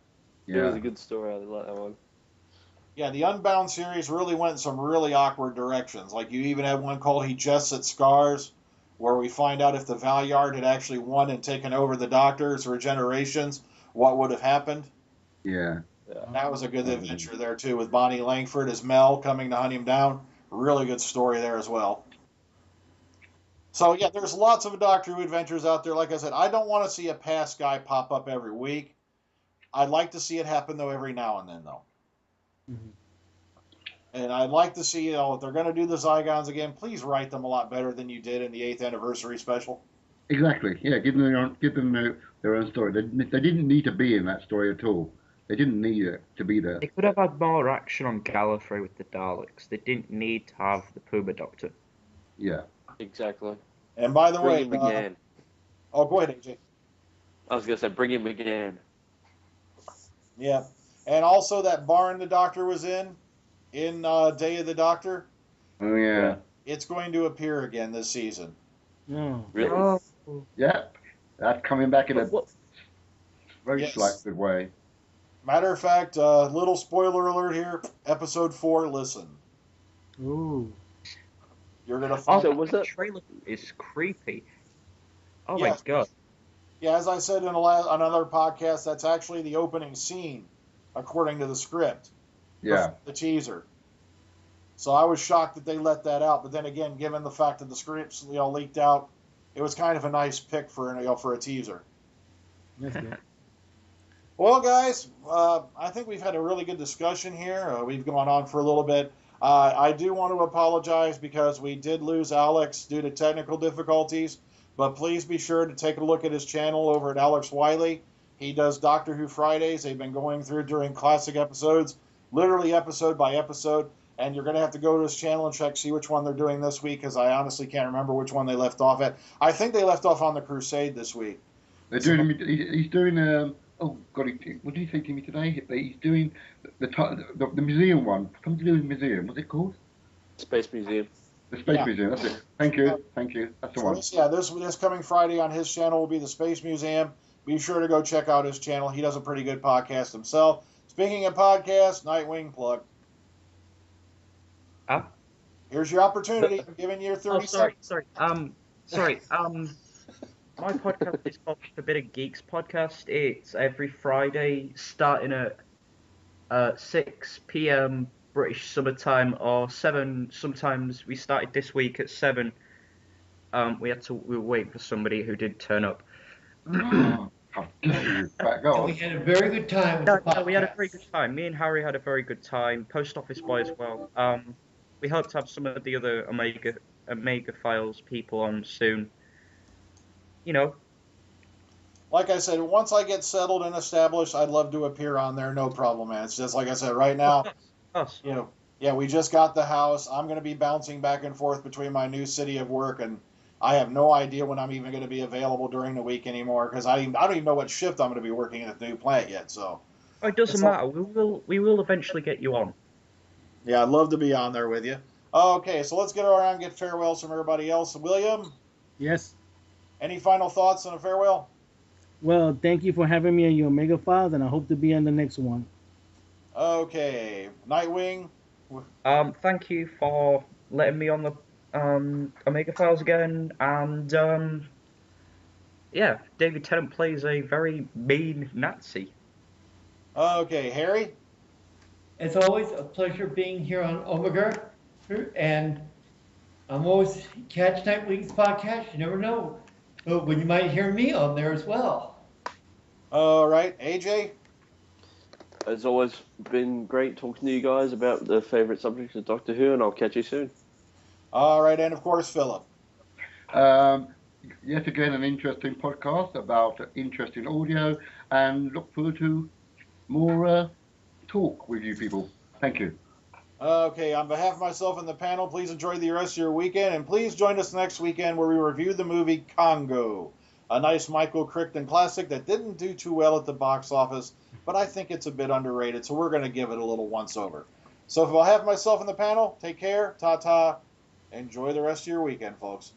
[SPEAKER 3] Yeah. It was a good story. I like that one.
[SPEAKER 1] Yeah, the Unbound series really went in some really awkward directions. Like, you even had one called He Jests at Scars, where we find out if the Valyard had actually won and taken over the Doctor's regenerations, what would have happened.
[SPEAKER 2] Yeah.
[SPEAKER 1] That was a good adventure there, too, with Bonnie Langford as Mel coming to hunt him down. Really good story there as well. So, yeah, there's lots of Doctor Who adventures out there. Like I said, I don't want to see a past guy pop up every week. I'd like to see it happen, though, every now and then, though.
[SPEAKER 5] Mm-hmm.
[SPEAKER 1] And I'd like to see, if they're going to do the Zygons again, please write them a lot better than you did in the 8th anniversary special.
[SPEAKER 2] Exactly. Yeah, give them their own story. They didn't need to be in that story at all. They didn't need it to be there.
[SPEAKER 8] They could have had more action on Gallifrey with the Daleks. They didn't need to have the Puma Doctor.
[SPEAKER 2] Yeah.
[SPEAKER 3] Exactly.
[SPEAKER 1] And by the way,
[SPEAKER 3] bring him again.
[SPEAKER 1] Oh, go ahead, AJ.
[SPEAKER 3] I was going to say, bring him again.
[SPEAKER 1] Yeah. And also that barn the Doctor was in Day of the Doctor.
[SPEAKER 2] Oh, yeah.
[SPEAKER 1] It's going to appear again this season.
[SPEAKER 5] No.
[SPEAKER 3] Really?
[SPEAKER 8] Oh.
[SPEAKER 2] Yeah. That's coming back in a very
[SPEAKER 1] Yes.
[SPEAKER 2] slight good way.
[SPEAKER 1] Matter of fact, little spoiler alert here, episode 4, listen.
[SPEAKER 5] Ooh.
[SPEAKER 1] You're going to find
[SPEAKER 8] Also,
[SPEAKER 3] was
[SPEAKER 8] the
[SPEAKER 3] that-
[SPEAKER 8] trailer is creepy. Oh
[SPEAKER 1] Yes.
[SPEAKER 8] my god.
[SPEAKER 1] Yeah, as I said in another podcast, that's actually the opening scene, according to the script.
[SPEAKER 2] Yeah.
[SPEAKER 1] The teaser. So I was shocked that they let that out. But then again, given the fact that the scripts leaked out, it was kind of a nice pick for for a teaser.
[SPEAKER 5] That's good.
[SPEAKER 1] Well, guys, I think we've had a really good discussion here. We've gone on for a little bit. I do want to apologize because we did lose Alex due to technical difficulties, but please be sure to take a look at his channel over at Alex Wiley. He does Doctor Who Fridays. They've been going through during classic episodes, literally episode by episode, and you're going to have to go to his channel and see which one they're doing this week, because I honestly can't remember which one they left off at. I think they left off on the Crusade this week.
[SPEAKER 2] They're doing. He's doing. Oh God! What did he say to me today? He's doing the museum one. Something to do with museum. What's it called?
[SPEAKER 3] Space Museum.
[SPEAKER 2] The Space Museum. That's it. Thank you. That's the one.
[SPEAKER 1] This coming Friday on his channel will be the Space Museum. Be sure to go check out his channel. He does a pretty good podcast himself. Speaking of podcasts, Nightwing plug. Here's your opportunity. I'm giving you your 30 seconds.
[SPEAKER 8] Sorry. My podcast is called Forbidden Geeks Podcast. It's every Friday, starting at 6 p.m. British summertime or 7. Sometimes we started this week at 7. We were waiting for somebody who did turn up.
[SPEAKER 2] How dare you? Back off.
[SPEAKER 6] We had a very good time.
[SPEAKER 8] No, we had a very good time. Me and Harry had a very good time. Post Office Boy as well. We hope to have some of the other Omega Files people on soon. You know.
[SPEAKER 1] Like I said, once I get settled and established, I'd love to appear on there. No problem, man. It's just like I said, right now, we just got the house. I'm going to be bouncing back and forth between my new city of work, and I have no idea when I'm even going to be available during the week anymore, because I don't even know what shift I'm going to be working at the new plant yet. So
[SPEAKER 8] it doesn't matter. We will eventually get you on.
[SPEAKER 1] Yeah, I'd love to be on there with you. Okay, so let's get around and get farewells from everybody else. William?
[SPEAKER 5] Yes?
[SPEAKER 1] Any final thoughts on a farewell?
[SPEAKER 5] Well, thank you for having me on your Omega Files, and I hope to be on the next one.
[SPEAKER 1] Okay. Nightwing?
[SPEAKER 8] Thank you for letting me on the Omega Files again, and David Tennant plays a very mean Nazi.
[SPEAKER 1] Okay, Harry?
[SPEAKER 6] As always, a pleasure being here on Omega, and I'm always catch Nightwing's podcast. You never know when you might hear me on there as well.
[SPEAKER 1] All right, AJ?
[SPEAKER 3] It's always been great talking to you guys about the favourite subjects of Doctor Who, and I'll catch you soon.
[SPEAKER 1] All right, and of course, Phillip.
[SPEAKER 2] Yet again, an interesting podcast about interesting audio, and look forward to more talk with you people. Thank you.
[SPEAKER 1] Okay, on behalf of myself and the panel, please enjoy the rest of your weekend, and please join us next weekend where we review the movie Congo, a nice Michael Crichton classic that didn't do too well at the box office, but I think it's a bit underrated, so we're going to give it a little once-over. So if I'll have myself and the panel, take care, ta-ta, enjoy the rest of your weekend, folks.